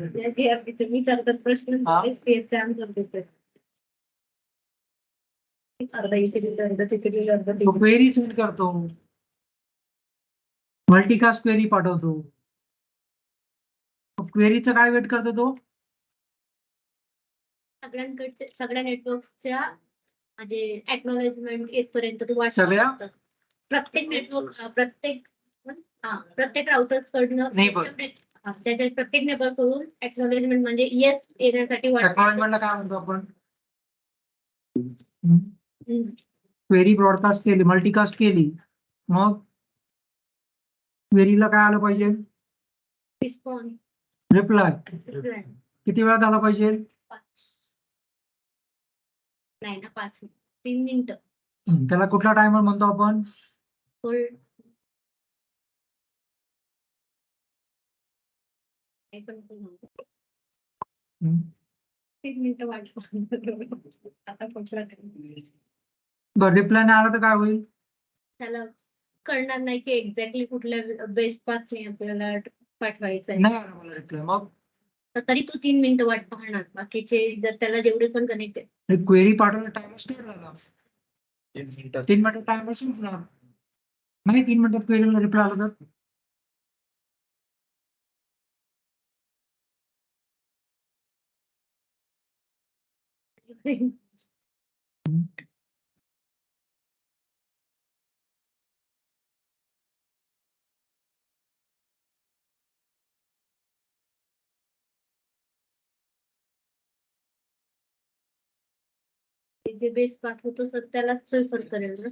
विचारतात प्रश्न हा. आन्सर देतात अर्धा इथे लिहिलं, अर्धा तिथे लिहिलं, अर्धा तो क्वेरी सेंड करतो मल्टीकास्ट क्वेरी पाठवतो क्वेरीचं काय वेट करतो तो सगळ्यांकडचे सगळ्या नेटवर्कच्या म्हणजे एक्नॉलेजमेंट येतपर्यंत तू वाट सगळ्या? बघतो. प्रत्येक नेटवर्क प्रत्येक राउटर कडनं Neighbor. त्याच्या प्रत्येक नेबर कडून एक्नॉलेजमेंट म्हणजे येस येण्यासाठी वाट बघतो. अकॉइंटमेंटला काय म्हणतो आपण हम्म. क्वेरी ब्रॉडकास्ट केली मल्टीकास्ट केली मग क्वेरीला काय आलं पाहिजे रिस्पॉन्स रिप्लाय किती वेळात आला पाहिजे 3 मिनिटं त्याला कुठला टायमर म्हणतो आपण होल्ड नाही पण ते म्हणतो. 3 मिनिटं वाट बघतो. आता कुठला time? बरं रिप्लाय नाही आला तर काय होईल त्याला कळणार नाही की एक्झॅक्टली कुठल्या बेस्ट पाथने आपल्याला पाठवायचं आहे नाही आला मला रिप्लाय मग तर तरी तो 3 मिनिटं वाट पाहणार बाकीचे जर त्याला जेवढे पण कनेक्ट क्वेरी पाठवला टाइमर स्टार्ट झाला 3 मिनिटात 3 मिनिटात टायमर संपणार नाही 3 मिनिटात क्वेरीला रिप्लाय आला तर जे बेस्ट पाथ होतो तर त्यालाच प्रिफर करेल ना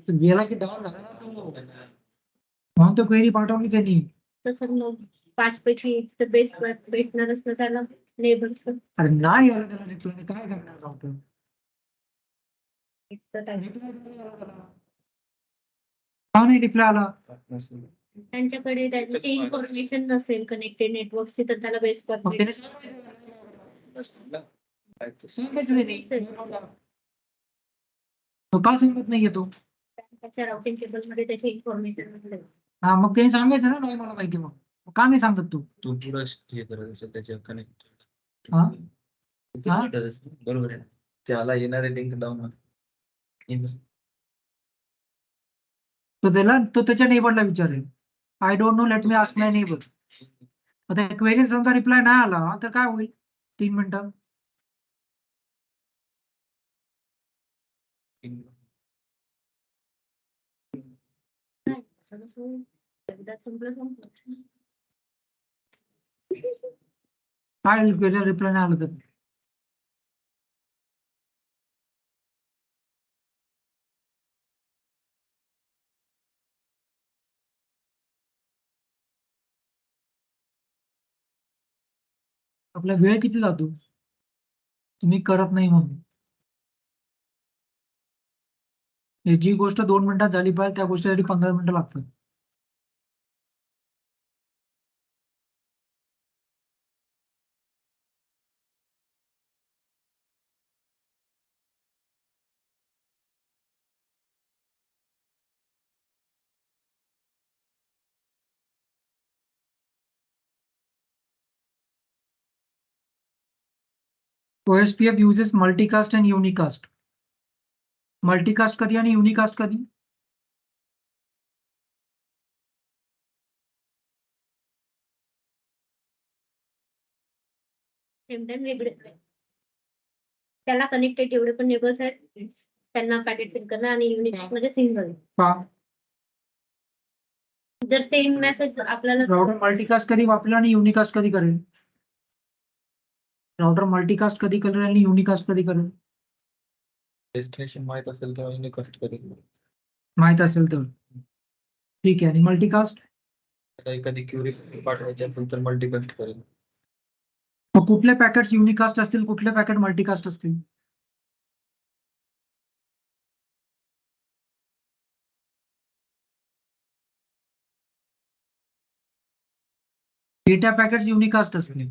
तो गेला की डाऊन झाला ना तो म्हणून तो क्वेरी पाठवली त्यांनी तसं मग 5 पैकी तर बेस्ट पाथ भेटणारच ना त्याला नेबर अरे नाही आला त्याला रिप्लाय काय करणार डॉक्टर टाइम रिप्लाय का नाही रिप्लाय आला नसेल. त्यांच्याकडे त्यांची इन्फॉर्मेशन नसेल कनेक्टेड नेटवर्कची तर त्याला बेस्ट पाथ मग त्याने सांगायचं त्यांनी तो का सांगत नाहीये तो त्याच्या राउटिंग टेबल मध्ये त्याची इन्फॉर्मेशन हा मग त्यांनी सांगायचं ना नाही मला माहिती मग का नाही सांगत तू तू पुढं हे करत असेल त्याच्या कनेक्ट हा? हा? बरोबर आहे त्याला येणारे लिंक डाऊन तो त्याच्या नेबरला विचारेल I don't know let me ask my neighbour आता क्वेरी समजा रिप्लाय नाही आला तर काय होईल 3 मिनिटं एकदा संपलं काय होईल क्वेरी रिप्लाय नाही आला तर आपला वेळ किती जातो तुम्ही करत नाही म्हणून जी गोष्ट 2 मिनिटात झाली पाहिजे त्या गोष्टीसाठी 15 मिनिटं लागतात OSPF uses multicast and unicast. Multicast कधी आणि unicast कधी सेम टाइम वेगळे त्याला कनेक्टेड एवढे पण नेबर्स आहेत त्यांना पॅकेट सेंड करणं आणि युनिक मध्ये सिंगल का जर सेम मेसेज आपल्याला राउटर मल्टीकास्ट कधी वापरेल आणि युनिकास्ट कधी करेल? राउटर मल्टीकास्ट कधी करेल आणि युनिकास्ट कधी करेल? डेस्टिनेशन माहित असेल तेव्हा युनिकास्ट करेल. माहित असेल तर ठीक आहे. आणि मल्टीकास्ट त्याला एखादी क्युरी पाठवायची असेल तर मल्टीकास्ट करेल. मग कुठले पॅकेट्स युनिकास्ट असतील, कुठले पॅकेट मल्टीकास्ट असतील? डेटा पॅकेट्स युनिकास्ट असतील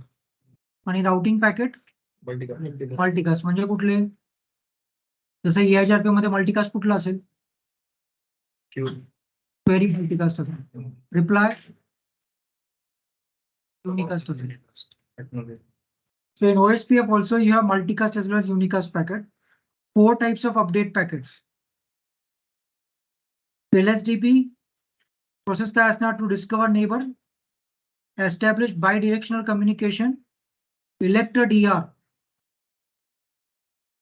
आणि राउटिंग पॅकेट मल्टीकास्ट मल्टीकास्ट. म्हणजे कुठले? जसं EIGRP मध्ये मल्टीकास्ट कुठला असेल? क्युरी क्वेरी मल्टीकास्ट असेल. रिप्लाय युनिकास्ट असेल. So in OSPF also you have multicast as well as unicast packet. 4 types of update packets. LSDP process काय असणार? To discover neighbor, establish bidirectional communication, elect a DR,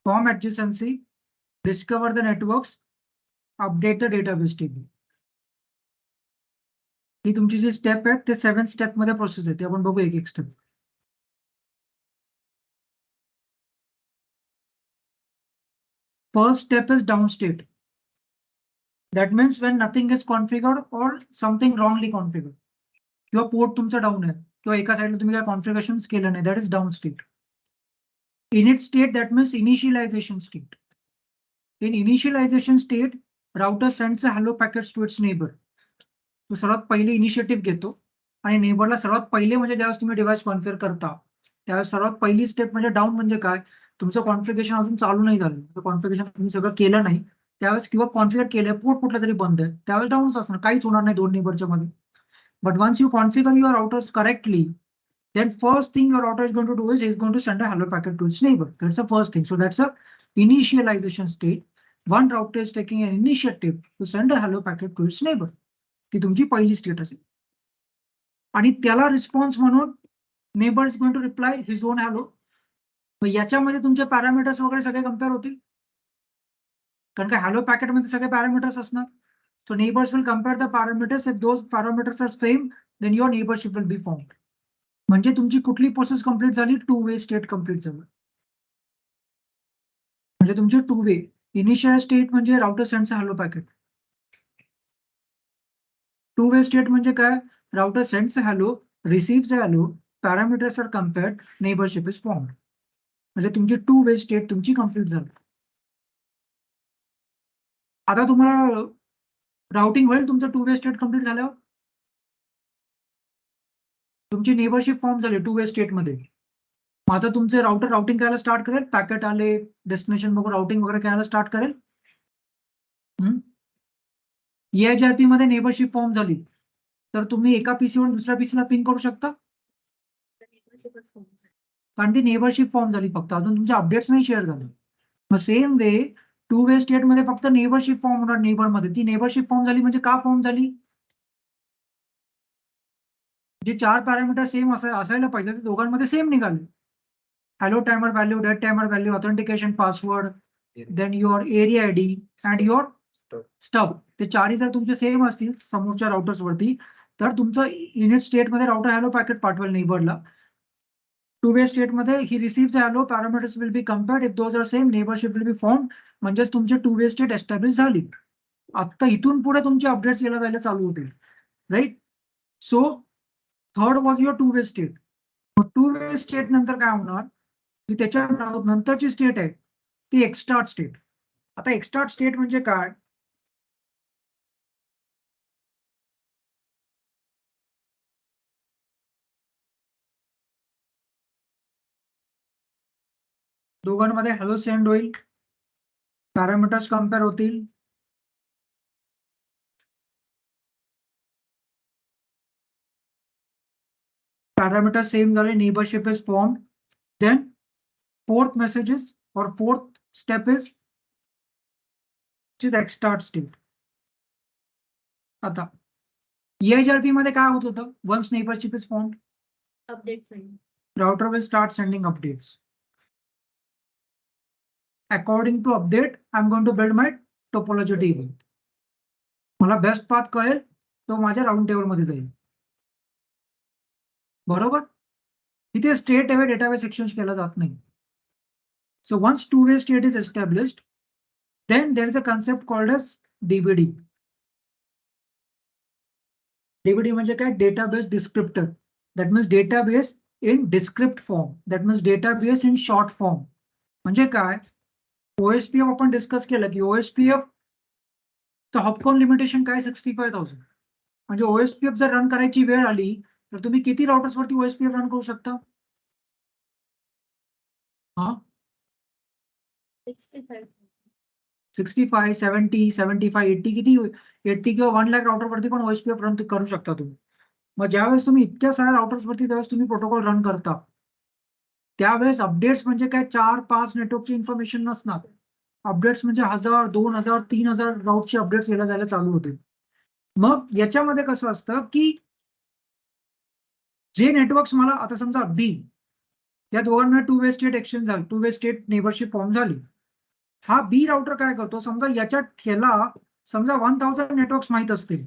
form adjacency, discover the networks, update the database table. ही तुमची जी स्टेप आहे ते 7 स्टेप मध्ये प्रोसेस आहे. ते आपण बघू एक एक step. First step is downstate. That means when nothing is configured or something wrongly configured. किंवा पोर्ट तुमचा डाऊन आहे किंवा एका साईडला तुम्ही काय कॉन्फिगरेशन केलं नाही, that is down state. Init state that means initialization state. In initialization state router sends a hello packets to its neighbour. तो सर्वात पहिले इनिशिएटिव्ह घेतो आणि नेबरला सर्वात पहिले म्हणजे ज्यावेळेस तुम्ही डिव्हाइस कॉन्फिगर करता त्यावेळेस सर्वात पहिली स्टेप म्हणजे डाऊन. म्हणजे काय? तुमचं कॉन्फिगरेशन अजून चालू नाही झालं, कॉन्फिगरेशन तुम्ही सगळं केलं नाही त्यावेळेस किंवा कॉन्फिगर केलं पोर्ट कुठला तरी बंद आहे त्यावेळेस डाऊनच असणार, काहीच होणार नाही दोन नेबरच्या मध्ये. But once you configure your routers correctly, then first thing your router is going to do is he's going to send a hello packet to its neighbor. That's the first thing. So that's a initialization state. One router is taking an initiative to send a hello packet to its neighbor. ती तुमची पहिली स्टेट असेल. आणि त्याला रिस्पॉन्स म्हणून neighbour is going to reply his own hello. याच्यामध्ये तुमचे पॅरामीटर्स वगैरे सगळे कम्पेअर होतील कारण का हॅलो पॅकेटमध्ये सगळे पॅरामीटर्स असणार. So neighbors will compare the parameters. If those parameters are same, then your neighborship will be formed. म्हणजे तुमची कुठली प्रोसेस कंप्लीट झाली? 2-way स्टेट कंप्लीट झालं. म्हणजे तुमची 2-way इनिशियल स्टेट म्हणजे router sends hello packet. 2-way state म्हणजे काय? Router sends hello, receives hello, parameters are compared, neighborship is formed. म्हणजे तुमची 2-way स्टेट तुमची कंप्लीट झाली. आता तुम्हाला राउटिंग होईल तुमचं 2-way स्टेट कंप्लीट झाल्यावर. तुमची नेबरशिप फॉर्म झाली 2-way स्टेट मध्ये. आता तुमचे राउटर राउटिंग करायला स्टार्ट करेल, पॅकेट आले, डेस्टिनेशन बघून राउटिंग वगैरे करायला स्टार्ट करेल. EIGRP मध्ये नेबरशिप फॉर्म झाली तर तुम्ही एका पीसीवरून दुसऱ्या पीसीला पिंग करू शकता कारण ती नेबरशिप फॉर्म झाली, फक्त अजून तुमचे अपडेट्स नाही शेअर झाले. मग सेम वे 2-way स्टेट मध्ये फक्त नेबरशिप फॉर्म होणार नेबर मध्ये. ती नेबरशिप फॉर्म झाली म्हणजे का फॉर्म झाली? जे 4 पॅरामीटर सेम असायला पाहिजे ते दोघांमध्ये सेम निघाले. Hello timer value, dead timer value, authentication password, then your area ID and your stub. ते चारही जर तुमचे सेम असतील समोरच्या राउटर्स वरती तर तुमचं युनिट स्टेट मध्ये राउटर हॅलो पॅकेट पाठवेल नेबरला. 2-way स्टेट मध्ये ही receive hello, parameters will be compared. If those are same neighbourship will be form. म्हणजेच तुमचे 2-way स्टेट एस्टॅब्लिश झाली. आता इथून पुढे तुमचे अपडेट्स यायला जायला चालू होतील, right? So third was your 2-way state. 2-way state नंतर काय होणार? की त्याच्या नंतरची स्टेट आहे ती एक्स्टार्ट स्टेट. आता एक्स्टार्ट स्टेट म्हणजे काय? दोघांमध्ये हॅलो सेंड होईल, पॅरामीटर्स कम्पेअर होतील, पॅरामीटर सेम झाले, neighbourship is form. Then fourth messages और fourth step is exstart state. आता EIGRP मध्ये काय होत होतं? Once neighbourship is form update नाही router will start sending updates. According to update, I'm going to build my topology table. मला बेस्ट पाथ कळेल तो माझ्या राऊंड टेबल मध्ये जाईल. बरोबर. इथे स्ट्रेट अवे डेटाबेस एक्सचेंज केला जात नाही. So once two-way state is established, then there is a concept called as DBD. DBD म्हणजे काय? Database descriptor. That means database in descript form. That means database in short form. म्हणजे काय? OSPF आपण डिस्कस केलं की OSPF चा हॉपकॉन लिमिटेशन काय? 65,000. म्हणजे OSPF जर रन करायची वेळ आली तर तुम्ही किती राउटर्स वरती OSPF रन करू शकता? हा 65. 65, 70, 75, 80 किती? 80 किंवा 1 लाख राउटर वरती पण OSPF रन करू शकता तुम्ही. मग ज्यावेळेस तुम्ही इतक्या साऱ्या राउटर्स वरती त्यावेळेस तुम्ही प्रोटोकॉल रन करता त्यावेळेस अपडेट्स म्हणजे काय? 4-5 नेटवर्कची इन्फॉर्मेशन नसणार. अपडेट्स म्हणजे 1000, 2000, 3000 राउटचे अपडेट्स यायला जायला चालू होते. मग याच्यामध्ये कसं असतं की जे नेटवर्क्स मला आता समजा बी या दोघांना टू वे स्टेट एक्सचेंज झाली, two way state neighbourship form झाली. हा बी राउटर काय करतो? समजा याच्यात ह्याला समजा 1000 नेटवर्क्स माहित असतील.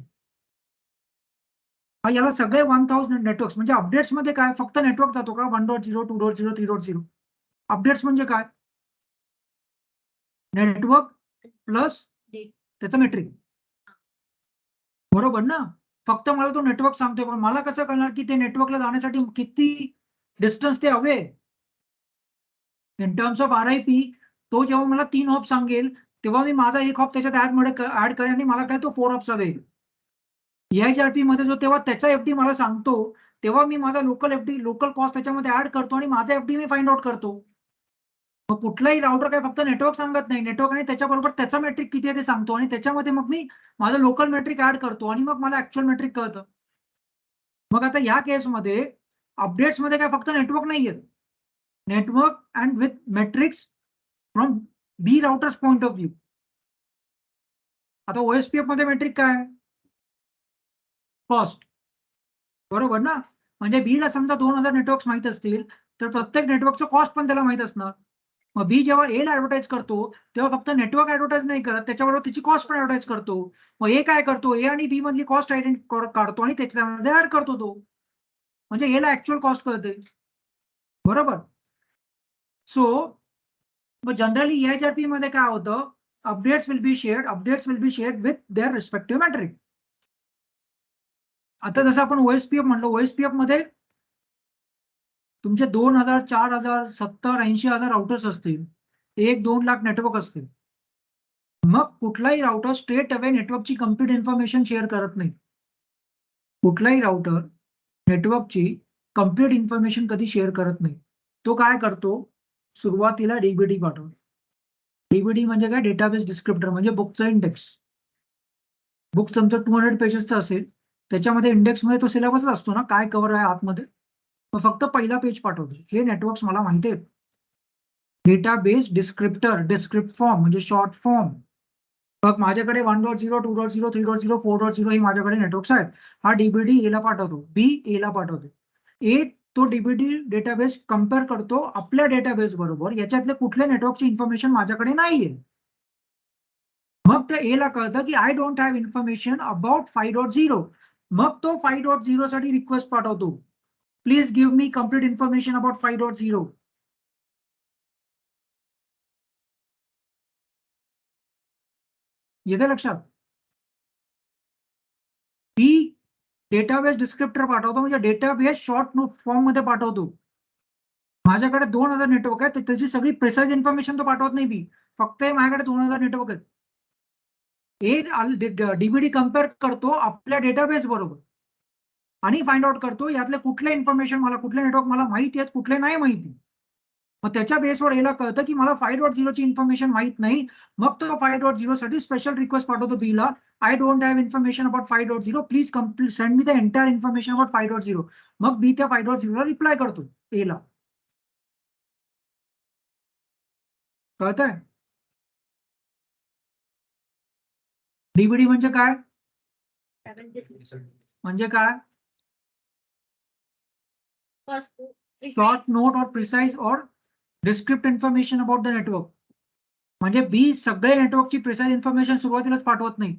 याला सगळे 1000 नेटवर्क्स म्हणजे अपडेट्स मध्ये काय? फक्त नेटवर्क जातो का? 1.0, 2.0, 3.0. अपडेट्स म्हणजे काय? नेटवर्क प्लस त्याचं मेट्रिक. बरोबर ना? फक्त मला तो नेटवर्क सांगतोय पण मला कसं कळणार की ते नेटवर्कला जाण्यासाठी किती डिस्टन्स ते हवे? इन टर्म्स ऑफ RIP तो जेव्हा मला 3 हॉप सांगेल तेव्हा मी माझा एक हॉप त्याच्यात ऍड करेन आणि मला काय तो 4 हॉप्स हवे. EIGRP मध्ये जो तेव्हा त्याचा FD मला सांगतो तेव्हा मी माझा लोकल कॉस्ट त्याच्यामध्ये ऍड करतो आणि माझा FD मी फाइंड आउट करतो. मग कुठलाही राउटर काय फक्त नेटवर्क सांगत नाही, नेटवर्क आणि त्याच्याबरोबर त्याचा मेट्रिक किती आहे ते सांगतो आणि त्याच्यामध्ये मग मी माझं लोकल मेट्रिक ऍड करतो आणि मग मला ऍक्च्युअल मेट्रिक कळतं. मग आता या केसमध्ये अपडेट्स मध्ये काय फक्त नेटवर्क नाहीये. Network and with metrics from B routers point of view. आता OSPF मध्ये मेट्रिक काय? कॉस्ट. बरोबर ना? म्हणजे बीला समजा 2000 नेटवर्क्स माहित असतील तर प्रत्येक नेटवर्कचं कॉस्ट पण त्याला माहित असणार. मग बी जेव्हा ए ला ऍडव्हर्टाइज करतो तेव्हा फक्त नेटवर्क ऍडव्हर्टाइज नाही करत त्याच्याबरोबर त्याची कॉस्ट पण ऍडव्हर्टाइज करतो. मग ए काय करतो? ए आणि बी मधली कॉस्ट काढतो आणि त्याच्यामध्ये ऍड करतो तो. म्हणजे एला ऍक्च्युअल कॉस्ट कळते. बरोबर. सो मग जनरली EIGRP मध्ये काय होतं? Updates will be shared with their respective metric. आता जसं आपण OSPF म्हणलो OSPF मध्ये तुमचे 2000, 4000, 70, 80,000 राउटर्स असतील, 1-2 लाख नेटवर्क असतील. मग कुठलाही राउटर स्ट्रेट अवे नेटवर्कची कम्प्लीट इन्फॉर्मेशन शेअर करत नाही. कुठलाही राउटर नेटवर्कची कम्प्लीट इन्फॉर्मेशन कधी शेअर करत नाही. तो काय करतो? सुरुवातीला DBD पाठवतो. DBD म्हणजे काय? डेटाबेस डिस्क्रिप्टर म्हणजे बुकचा इंडेक्स. बुक तुमचं 200 पेजेसचं असेल त्याच्यामध्ये इंडेक्समध्ये तो सिलेबसच असतो ना, काय कव्हर आहे आतमध्ये. मग फक्त पहिला पेज पाठवतो. हे नेटवर्क्स मला माहिती आहेत. डेटाबेस डिस्क्रिप्टर, डिस्क्रिप्ट फॉर्म म्हणजे शॉर्ट फॉर्म. मग माझ्याकडे 1.0, 2.0, 3.0, 4.0 हे माझ्याकडे नेटवर्क्स आहेत. हा DBD ए ला पाठवतो, बी ए ला पाठवतो. ए तो DBD डेटाबेस कम्पेअर करतो आपल्या डेटाबेस बरोबर. याच्यातले कुठल्या नेटवर्कची इन्फॉर्मेशन माझ्याकडे नाहीये. मग त्या ए ला कळतं की I don't have information about 5.0. मग तो 5.0 साठी रिक्वेस्ट पाठवतो. Please give me complete information about 5.0. येते लक्षात? बी डेटाबेस डिस्क्रिप्टर पाठवतो म्हणजे डेटाबेस शॉर्ट फॉर्म मध्ये पाठवतो. माझ्याकडे 2000 नेटवर्क आहे तर त्याची सगळी प्रिसाइज इन्फॉर्मेशन तो पाठवत नाही बी. फक्त माझ्याकडे 2000 नेटवर्क आहेत. DBD कम्पेअर करतो आपल्या डेटाबेस बरोबर आणि फाइंड आउट करतो यातले कुठले इन्फॉर्मेशन मला कुठले नेटवर्क मला माहिती आहेत कुठले नाही माहिती. मग त्याच्या बेसवर याला कळतं की मला 5.0 ची इन्फॉर्मेशन माहित नाही. मग तो 5.0 साठी स्पेशल रिक्वेस्ट पाठवतो बी ला. I don't have information about 5.0. Please send me the entire information about 5.0. मग बी त्या 5.0 ला रिप्लाय करतो ए ला. कळतंय? DBD म्हणजे काय? म्हणजे काय? कॉस्ट शॉर्ट नोट और प्रिसाइज और describe information about the network. म्हणजे बी सगळे नेटवर्कची प्रिसाइज इन्फॉर्मेशन सुरुवातीलाच पाठवत नाही.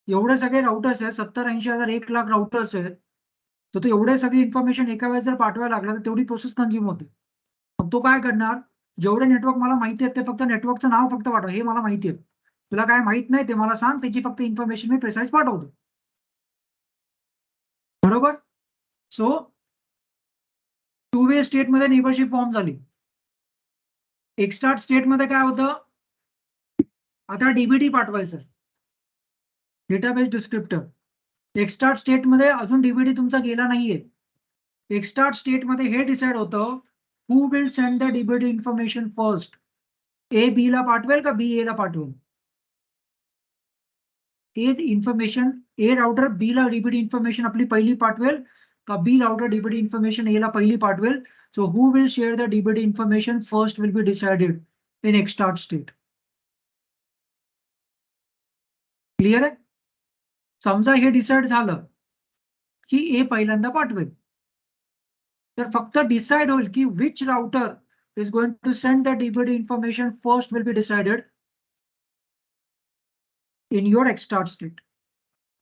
एवढे सगळे राउटर्स आहेत, 70-80 हजार 1 लाख राउटर्स आहेत. तर तो एवढे सगळी इन्फॉर्मेशन एका वेळेस जर पाठवायला लागला तर तेवढी प्रोसेस कंझ्युम होते. मग तो काय करणार, जेवढे नेटवर्क मला माहिती आहेत ते फक्त नेटवर्कचं नाव फक्त पाठव, हे मला माहिती आहे. तुला काय माहित नाही ते मला सांग, त्याची फक्त इन्फॉर्मेशन मी प्रिसाइज पाठवतो. बरोबर. सो टू वे स्टेट मध्ये नेबरशिप फॉर्म झाली. एक्सटार्ट स्टेट मध्ये काय होतं, आता डीबीडी पाठवायचं, डेटाबेस डिस्क्रिप्टर. एक्सटार्ट स्टेट मध्ये अजून डीबीडी तुमचा गेला नाहीये. एक्सटार्ट स्टेट मध्ये हे डिसाइड होतं who will send the DBD information first. A B ला पाठवेल का बी ए ला पाठवेल. ए राउटर बी ला डीबीडी इन्फॉर्मेशन आपली पहिली पाठवेल का B router DBD information A ला पहिली पाठवेल. So who will share the DBD information first will be decided in exstart state. Clear आहे. समजा हे डिसाइड झालं की ए पहिल्यांदा पाठवेल, तर फक्त डिसाइड होईल की which router is going to send the DBD information first will be decided in your exstart state.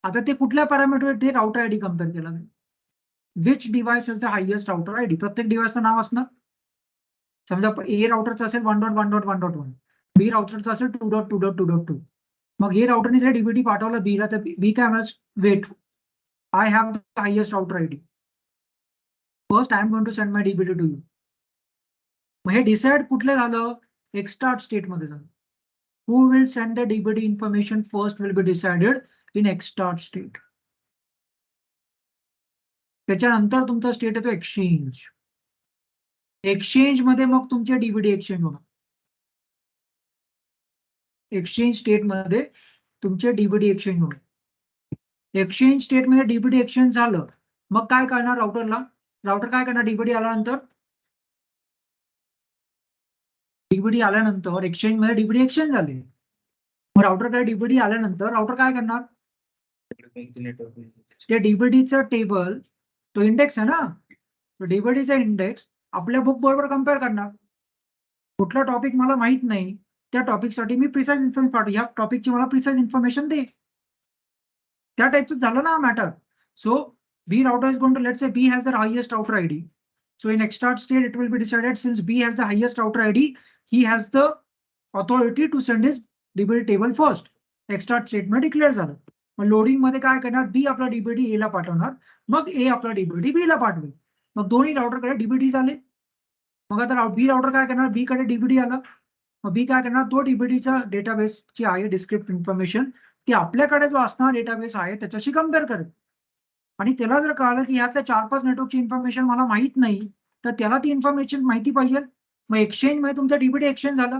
आता ते कुठल्या पॅरामीटर ते राउटर आयडी कम्पेअर केला जाईल. Which device is the highest router ID. प्रत्येक डिव्हाइसचं नाव असणार. समजा ए राउटरचं असेल 1.1.1.1, बी राउटरचं असेल 2.2.2.2. मग ए राउटरने जर डीबीडी पाठवलं बीला तर बी काय म्हणा, wait I have the highest router ID. First I am going to send my DBD to you. मग हे डिसाइड कुठलं झालं, एक्सटार्ट स्टेट मध्ये झालं. Who will send the DBD information first will be decided in exstart state. त्याच्यानंतर तुमचा स्टेट येतो एक्सचेंज. एक्सचेंज मध्ये मग तुमचे डीबीडी एक्सचेंज होणार. एक्सचेंज स्टेट मध्ये तुमचे डीबीडी एक्सचेंज होणार. एक्सचेंज स्टेट मध्ये डीबीडी एक्सचेंज झालं मग काय करणार राउटरला, राउटर काय करणार, डीबीडी आल्यानंतर एक्सचेंज मध्ये डीबीडी एक्सचेंज झाले. मग राउटरकडे डीबीडी आल्यानंतर राउटर काय करणार, त्या डीबीडीचं टेबल, तो इंडेक्स आहे ना, तो डीबीडीचा इंडेक्स आपल्या बुक बरोबर कम्पेअर करणार. कुठला टॉपिक मला माहित नाही त्या टॉपिकसाठी मी प्रिसाइज इन्फॉर्मेशन पाठवतो, या टॉपिकची मला प्रिसाइज इन्फॉर्मेशन दे. त्या टाइपचं झालं ना matter. So B router is going to, let's say B has the highest router ID. So in exstart state it will be decided since B has the highest router ID, he has the authority to send his DBD table first. Exstart statement declare झालं. मग लोडिंग मध्ये काय करणार, बी आपला डीबीडी ए ला पाठवणार, मग ए आपला डीबीडी बी ला पाठवेल. मग दोन्ही राउटरकडे डीबीडी झाले. मग आता बी राउटर काय करणार, बी कडे डीबीडी आला, मग बी काय करणार, तो डीबीडीचा डेटाबेसची आहे डिस्क्रिप्ट इन्फॉर्मेशन ती आपल्याकडे जो असणार डेटाबेस आहे त्याच्याशी कम्पेअर करेल. आणि त्याला जर कळलं की ह्याच्या 4-5 नेटवर्कची इन्फॉर्मेशन मला माहित नाही तर त्याला ती इन्फॉर्मेशन माहिती पाहिजे. मग एक्सचेंज मध्ये तुमचं डीबीडी एक्सचेंज झालं,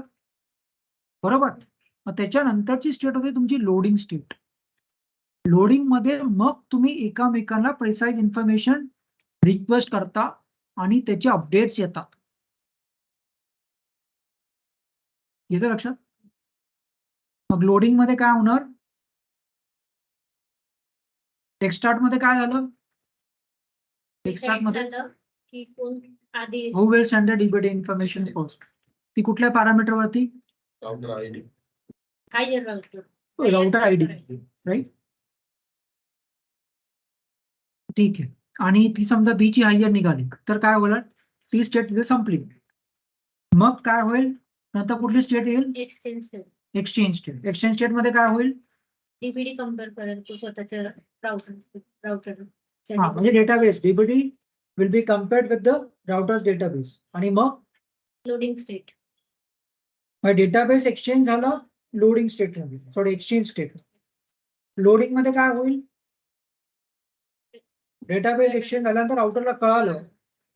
बरोबर. मग त्याच्यानंतरची स्टेट होती तुमची लोडिंग स्टेट. लोडिंग मध्ये मग तुम्ही एकामेकांना प्रिसाइज इन्फॉर्मेशन रिक्वेस्ट करता आणि त्याचे अपडेट्स येतात. येतं लक्षात. मग लोडिंग मध्ये काय होणार, एक्सटार्ट मध्ये काय झालं, एक्सटार्ट मध्ये की कोण आधी who will send the DBD information first. ती कुठल्या पॅरामीटर वरती, router ID. Higher router router ID, right. ठीक आहे. आणि ती समजा बी ची हायर निघाली तर काय होईल, ती स्टेट तिथे संपली. मग काय होईल, नंतर कुठली स्टेट येईल, exchange exchange state. Exchange state मध्ये काय होईल, डीबीडी कम्पेअर करेल तो स्वतःच्या राउटर. हा म्हणजे database DBD will be compared with the routers database. आणि मग लोडिंग स्टेट, डेटाबेस एक्सचेंज झाला लोडिंग स्टेट मध्ये, सॉरी एक्सचेंज स्टेट. लोडिंग मध्ये काय होईल, डेटाबेस एक्सचेंज झाल्यानंतर राउटरला कळालं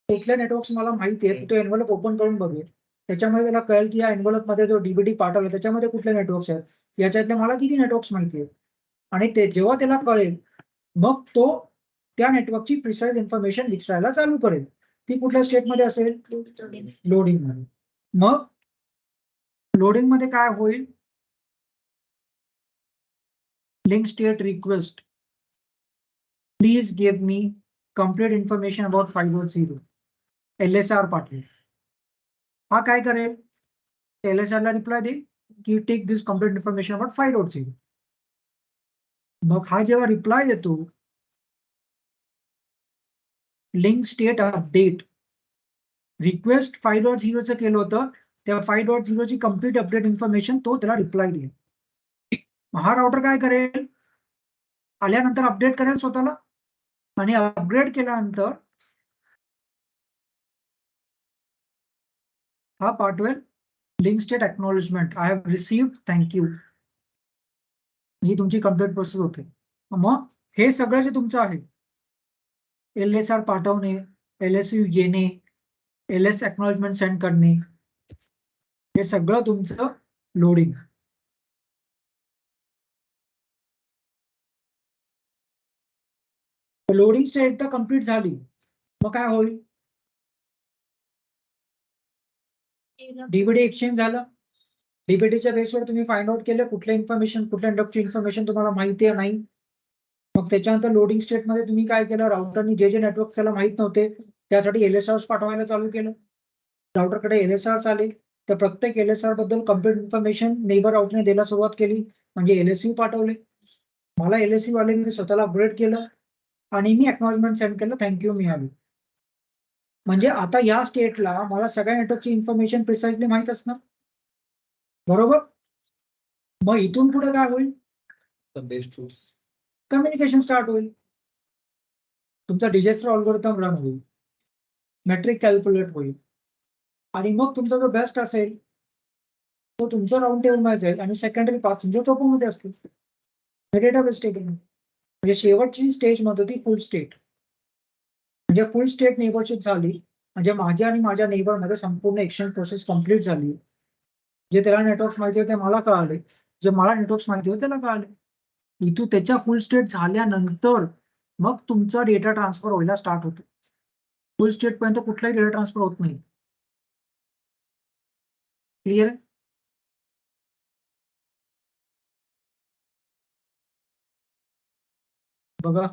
कुठल्या नेटवर्क्स मला माहिती आहे, तो एनव्हलप ओपन करून बघेल. त्याच्यामध्ये त्याला कळेल की या एनव्हलप मध्ये जो डीबीडी पाठवला त्याच्यामध्ये कुठले नेटवर्क्स आहेत, याच्यातले मला किती नेटवर्क्स माहिती आहेत. आणि ते जेव्हा त्याला कळेल मग तो त्या नेटवर्कची प्रिसाइज इन्फॉर्मेशन लिखायला चालू करेल. ती कुठल्या स्टेटमध्ये असेल, लोडिंग मध्ये. मग लोडिंग मध्ये काय होईल, link state request please give me complete information about 5.0. LSR पाठवेल. हा काय करेल? LSR ला रिप्लाय देईल की take this complete information about 5.0. मग हा जेव्हा रिप्लाय देतो, लिंक स्टेट अपडेट रिक्वेस्ट 5.0 केलं होतं, त्या 5.0 ची कम्प्लीट अपडेट इन्फॉर्मेशन तो त्याला रिप्लाय देईल. हा राउटर काय करेल? आल्यानंतर अपडेट करेल स्वतःला आणि अपग्रेड केल्यानंतर हा पाठवेल link state acknowledgement, I have received, thank you. ही तुमची कम्प्लीट प्रोसेस होते. मग हे सगळं जे तुमचं आहे, LSR पाठवणे, LSU येणे, LS एक्नॉलेजमेंट सेंड करणे, हे सगळं तुमचं लोडिंग. लोडिंग स्टेट एकदा कम्प्लीट झाली, मग काय होईल? डीबीडी एक्सचेंज झालं. डीबीडीच्या बेसवर तुम्ही फाइंड आउट केलं कुठल्या इन्फॉर्मेशन, कुठल्या इंडक्टची इन्फॉर्मेशन तुम्हाला माहिती आहे नाही. मग त्याच्यानंतर लोडिंग स्टेटमध्ये तुम्ही काय केलं? राउटरनी जे नेटवर्क त्याला माहित नव्हते त्यासाठी LSRs पाठवायला चालू केलं. राउटरकडे LSRs आले तर प्रत्येक LSR बद्दल कम्प्लीट इन्फॉर्मेशन नेबर राउटरने द्यायला सुरुवात केली, म्हणजे LSU पाठवले. मला LSU आले, मी स्वतःला अपग्रेड केलं आणि मी एक्नॉलेजमेंट सेंड केलं, थँक्यू मिळाली. म्हणजे आता या स्टेटला मला सगळ्या नेटवर्कची इन्फॉर्मेशन प्रिसाइजली माहित असणार, बरोबर? मग इथून पुढे काय होईल? Best roots. कम्युनिकेशन स्टार्ट होईल. तुमचा डिझास्टर अल्गोरिथम रन होईल, मॅट्रिक कॅल्क्युलेट होईल आणि मग तुमचा जो बेस्ट असेल तो तुमचा राऊंड टेबल मध्ये जाईल आणि सेकंडरी पाथ तुमच्या टोपोमध्ये असतील डेटाबेस टेबल. म्हणजे शेवटची स्टेज मध्ये ती फुल स्टेट, म्हणजे फुल स्टेट नेबरशिप झाली, म्हणजे माझ्या आणि माझ्या नेबर मध्ये संपूर्ण एक्सचेंज प्रोसेस कम्प्लीट झाली. जे त्याला नेटवर्क माहिती होते मला कळाले, जे मला नेटवर्क माहिती होते त्याला कळाले. इथून त्याच्या फुल स्टेट झाल्यानंतर मग तुमचा डेटा ट्रान्सफर व्हायला स्टार्ट होतो. फुल स्टेट पर्यंत कुठलाही डेटा ट्रान्सफर होत नाही. क्लिअर आहे? बघा,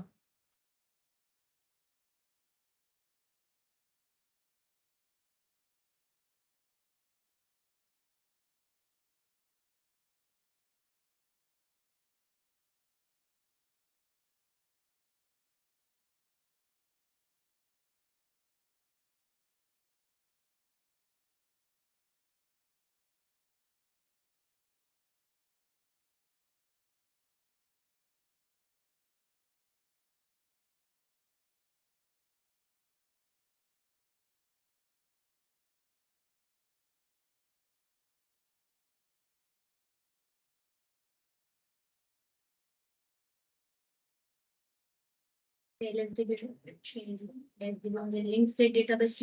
लिंक स्टेट डेटाबेस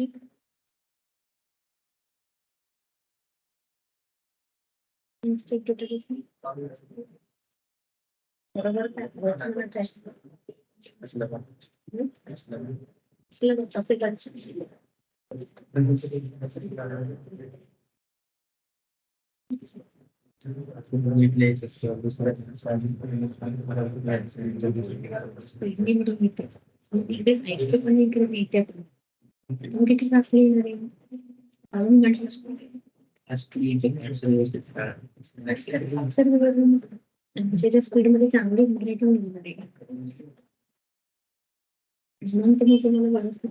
बरोबर किती असले त्याच्या स्पीडमध्ये चांगली म्हणून तुम्ही तुम्हाला व्यवस्थित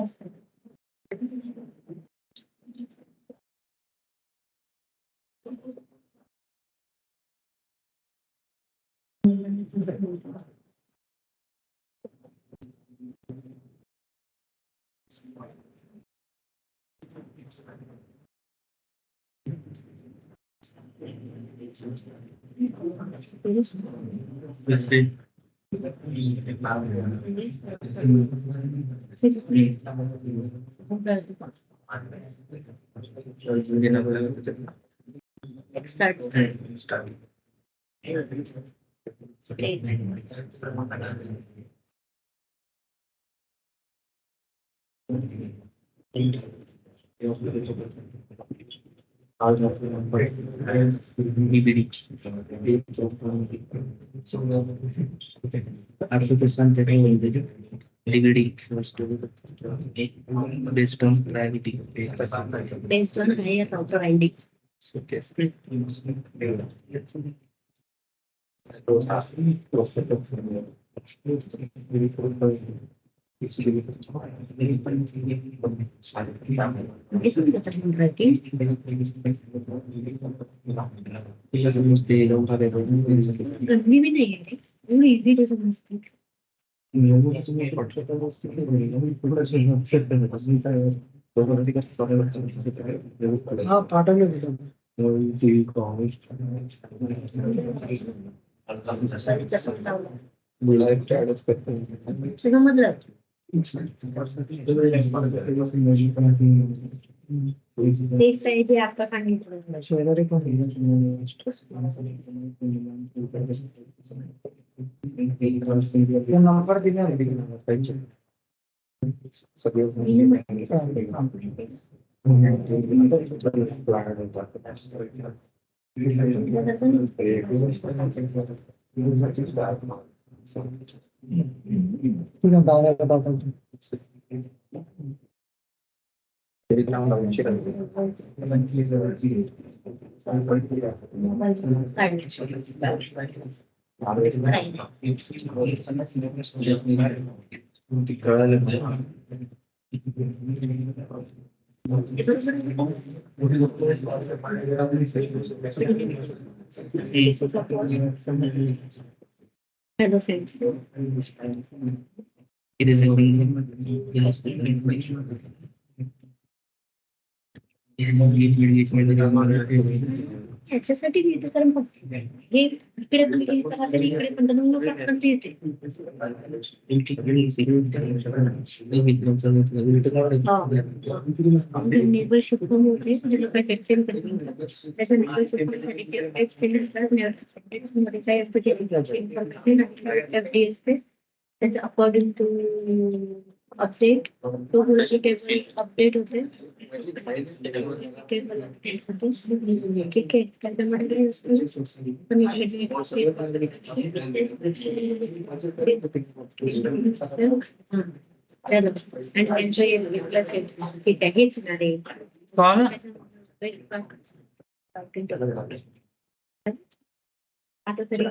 असतात. DBD. आपको पसंद है DBD first based on gravity. based on higher router ID. This is the term writing. गंदी भी नहीं है वो इजी to समझती हा पाठवलं तिथं. समजलं तेच साईड हे आता सांगितलं शेजारी पण नंबर दिला hello sent It is a yes, ह्याच्यासाठी लिहितो कारण हे इकडे पण लिहितं आणि इकडे पण तर मग पटकन लिहिते नेबरशिप पण होते एक्सटेंड त्याच्या नेबरशिप मध्ये काय असतं की FD असते त्याचं according to update topology tables update होते टेबल अपडेट होते ठीक आहे त्याच्यामध्ये काय असतं पण आणि त्यांचं प्लस ठीक आहे हेच ना रे आता तरी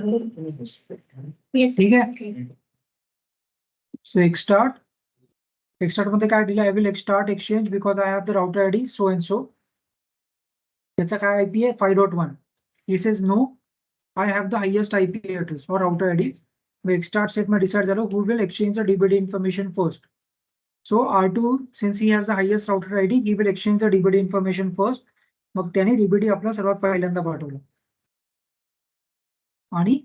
येस ठीक आहे. So extart मध्ये काय दिलं? I will extart exchange because I have the router ID so and so. त्याचा काय IP आहे 5.1. He says no, I have the highest IP address or router ID. मग extart set मध्ये decide झालं who will exchange the DBD information first. So R2 since he has the highest router ID, he will exchange the DBD information first. मग त्याने DBD आपला सर्वात पहिल्यांदा पाठवलं आणि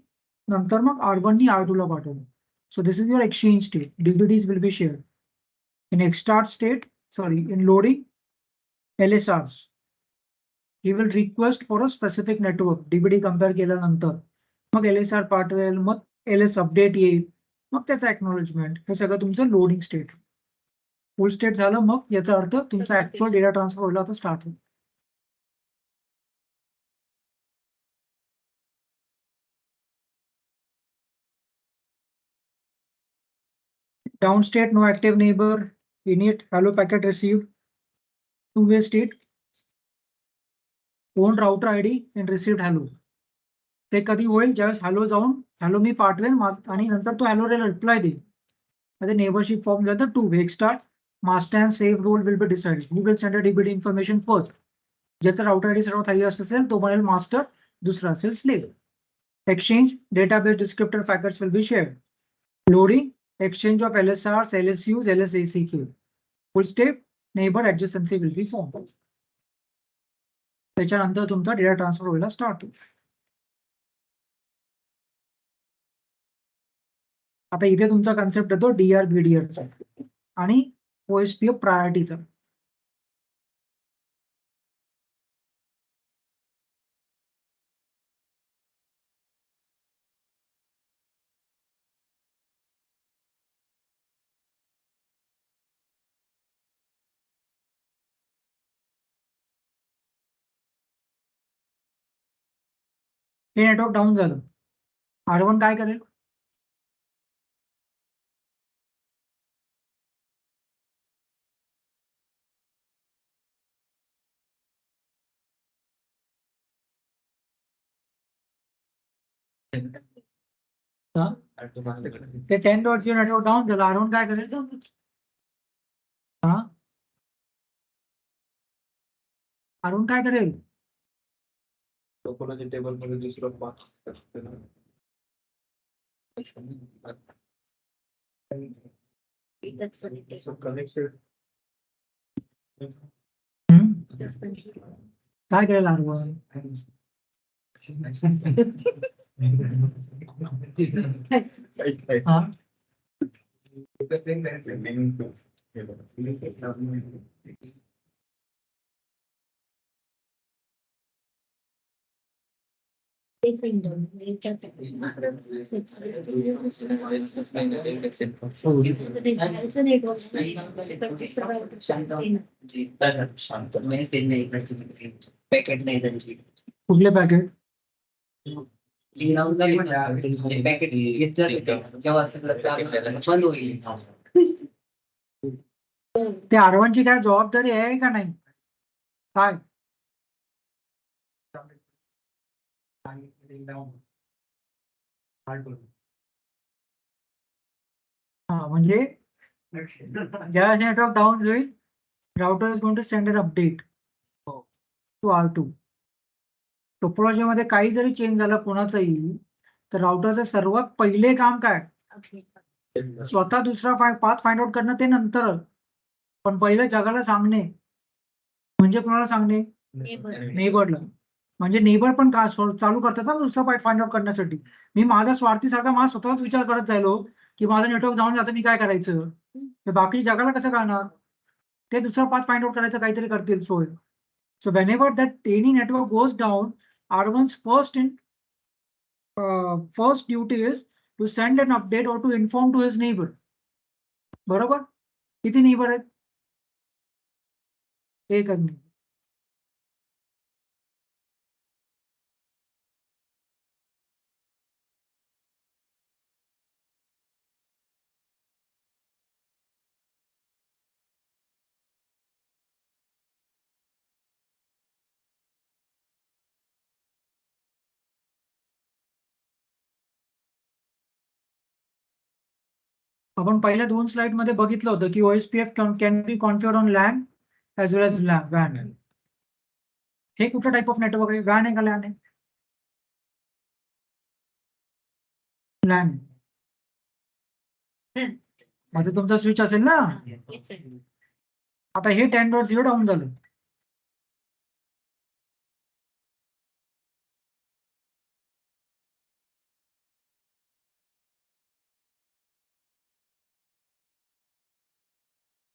नंतर मग R1 नी R2 ला पाठवलं. So this is your exchange state. DBDs will be shared. In extart state, in loading, LSRs. He will request for a specific network. DBD compare केल्यानंतर मग LSR पाठवेल, मग LS update येईल, मग त्याचा acknowledgement. हे सगळं तुमचं लोडिंग स्टेट. फुल स्टेट झालं मग याचा अर्थ तुमचा ऍक्च्युअल डेटा ट्रान्सफर व्हायला आता स्टार्ट होईल. Down state, no active neighbor, init, hello packet received, two-way state, own router ID and received hello. ते कधी होईल ज्यावेळेस हॅलो जाऊन हॅलो मी पाठवेल आणि नंतर तो हॅलो रिप्लाय देईल. म्हणजे नेबरशिप फॉर्म झालं two way start master and slave role will be decide. Who will send DBD information first. ज्याचा राउटर आयडी सर्वात हायेस्ट असेल तो म्हणेल मास्टर, दुसरा असेल slave. Exchange database descriptor packets will be shared. Loading exchange of LSRs, LSUs, LSACQ. Full step, neighbor adjacency will be formed. त्याच्यानंतर तुमचा डेटा ट्रान्सफर व्हायला स्टार्ट होईल. आता इथे तुमचा कन्सेप्ट येतो DR-BDR चा आणि OSPF प्रायोरिटीचा. हे नेटवर्क डाऊन झालं. R1 काय करेल? हा? ते 10.0 नेटवर्क डाऊन झालं. R1 काय करेल? हा? R1 काय करेल? टोपोलॉजी टेबल मध्ये दुसरं path That's what it is. Connected That's what it is. काय करेल R1? हा? It's been done. It's done. Also network. शांत मेसेज नाही इकडची पॅकेट नाही त्यांची कुठले पॅकेट? पॅकेट जेव्हा सगळं बंद होईल ते R1 ची काय जबाबदारी आहे का नाही? काय? हा म्हणजे ज्या नेटवर्क डाऊन होईल, router is going to send an update to R2. Topology मध्ये काही जरी चेंज झालं कोणाचंही, तर राउटरचं सर्वात पहिले काम काय? स्वतः दुसरा पाथ फाइंड आउट करणं ते नंतर, पण पहिलं जगाला सांगणे. म्हणजे कोणाला सांगणे? नेबरला. म्हणजे नेबर पण का चालू करतात ना दुसरा पाथ फाइंड आउट करण्यासाठी. मी माझा स्वार्थीसारखा माझा स्वतःच विचार करत जायलो की माझं नेटवर्क जाऊन जातं, मी काय करायचं? ते बाकी जगाला कसं कळणार? ते दुसरा पाथ फाइंड आउट करायचं काहीतरी करतील सोय. So whenever that any network goes down, R1's first duty is to send an update or to inform to his neighbor. बरोबर? किती नेबर आहेत? एकच नाही. आपण पहिल्या 2 स्लाइड मध्ये बघितलं होतं की OSPF can be configured on LAN as well as WAN. हे कुठलं टाइप ऑफ नेटवर्क आहे? WAN आहे का LAN आहे? LAN. मध्ये तुमचा स्विच असेल ना. आता हे 10.0 डाऊन झालं.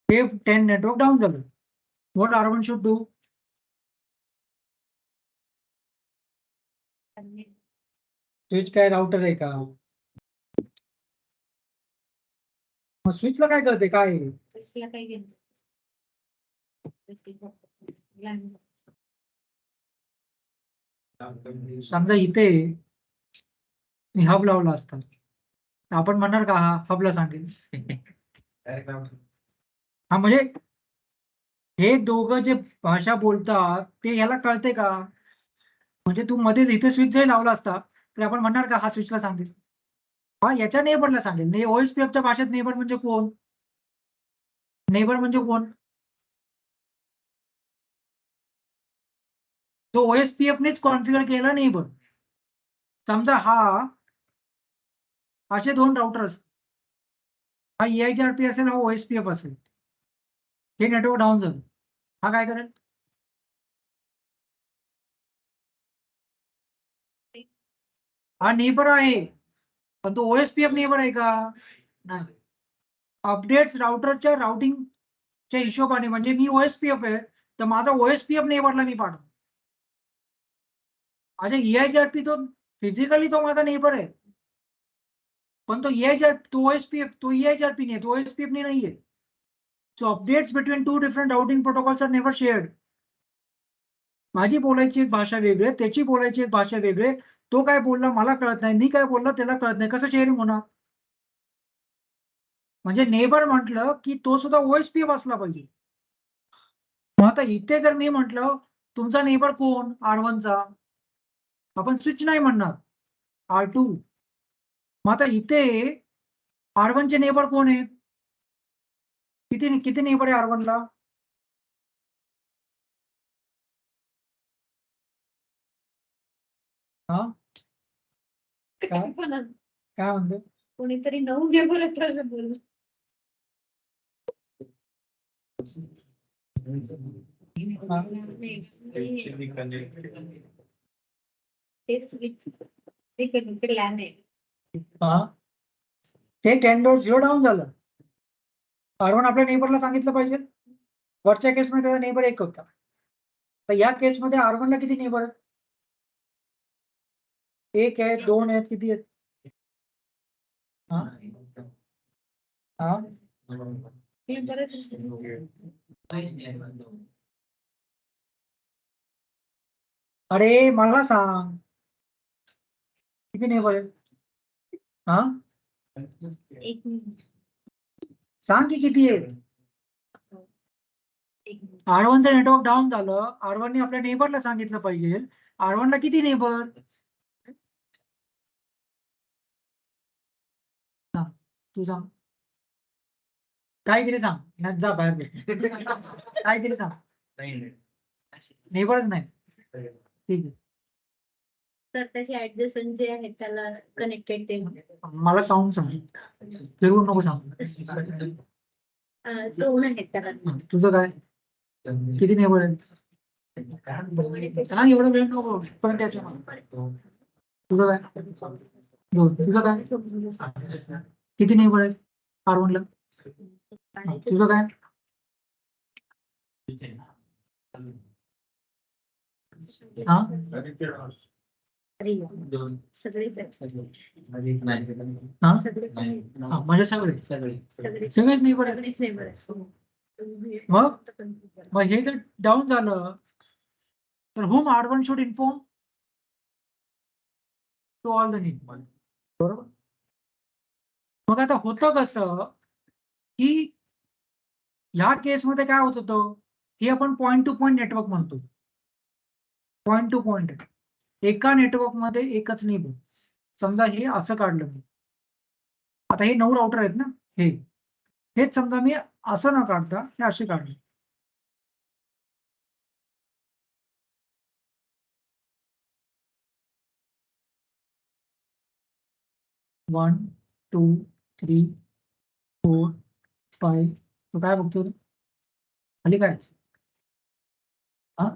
हे 10 नेटवर्क डाऊन झालं. What R1 should do? Switch काय राउटर आहे का? मग स्विचला काय कळते काय आहे? काय घेणं? समजा इथे मी हब लावला असता, तर आपण म्हणणार का हा हबला सांगेल? हा म्हणजे हे दोघं जे भाषा बोलतात ते याला कळते का? म्हणजे तू मध्ये इथे स्विच जरी लावला असता तर आपण म्हणणार का हा स्विचला सांगेल? हा याच्या नेबरला सांगेल. OSPFच्या भाषेत नेबर म्हणजे कोण? नेबर म्हणजे कोण? तो OSPFनेच कॉन्फिगर केला नेबर. समजा हा असे 2 राउटर असतात. हा EIGRP असेल, हा OSPF असेल. हे नेटवर्क डाऊन झालं. हा काय करेल? हा नेबर आहे, पण तो OSPF नेबर आहे का? नाही. अपडेट्स राउटरच्या राउटिंगच्या हिशोबाने, म्हणजे मी OSPF आहे तर माझा OSPF नेबरला मी पाठवतो. माझ्या EIGRP तो फिजिकली तो माझा नेबर आहे, पण तो OSPF तो EIGRP नाही, तो OSPF नाहीये. So updates between 2 different routing protocols are never shared. माझी बोलायची एक भाषा वेगळी, त्याची बोलायची एक भाषा वेगळी. तो काय बोलला मला कळत नाही, मी काय बोलला त्याला कळत नाही, कसं शेअरिंग होणार? म्हणजे नेबर म्हटलं की तो सुद्धा ओएसपीएफ असला पाहिजे. मग आता इथे जर मी म्हटलं तुमचा नेबर कोण R1 चा, आपण स्विच नाही म्हणणार, R2. मग आता इथे R1 चे नेबर कोण आहेत? किती किती नेबर आहे R1 ला? हा काय काय म्हणतो? कोणीतरी 9 नेबर बोलू. ते स्विच ते कनेक्टेड लॅन आहे. हा ते 10.0 डाऊन झालं. R1 आपल्या नेबरला सांगितलं पाहिजे. वरच्या केसमध्ये त्याचा नेबर 1 होता. तर या केसमध्ये R1 ला किती नेबर आहेत? 1 आहे, 2 आहेत, किती आहेत? हा हा हे बरेच अरे मला सांग किती नेबर आहेत? हा एक मिनिट. सांग की किती आहेत? एक मिनिट. R1 चं नेटवर्क डाऊन झालं, R1 ने आपल्या नेबरला सांगितलं पाहिजे R1 ला किती नेबर? तू सांग, काहीतरी सांग, नाही जा बाहेर बस. काहीतरी सांग, नेबरच नाही. ठीक आहे, तर त्याचे ऍडजस्टमेंट जे आहेत त्याला कनेक्टेड ते मला काउंट सांग, फिरवून नको सांग. 2 आहेत त्याला. तुझं काय, किती नेबर आहेत? सांग, एवढं वेळ नको पण त्याच्या तुझं काय? 2. तुझं काय, किती नेबर आहेत R1 ला? तुझं काय? हा अरे सगळे हा सगळे हा, म्हणजे सगळे सगळेच नेबर आहेत. सगळेच नेबर आहेत. मग हे जर डाऊन झालं तर whom R1 should inform to all the need. बरोबर. मग आता होतं कसं की ह्या केसमध्ये काय होत होतं, हे आपण पॉइंट टू पॉइंट नेटवर्क म्हणतो. पॉइंट टू पॉइंट एका नेटवर्क मध्ये एकच नेबर. समजा हे असं काढलं मी, आता हे 9 राउटर आहेत ना, हेच समजा मी असं न काढता हे असे काढले. वन 2 3 4 5. तो काय बघतो खाली काय? हा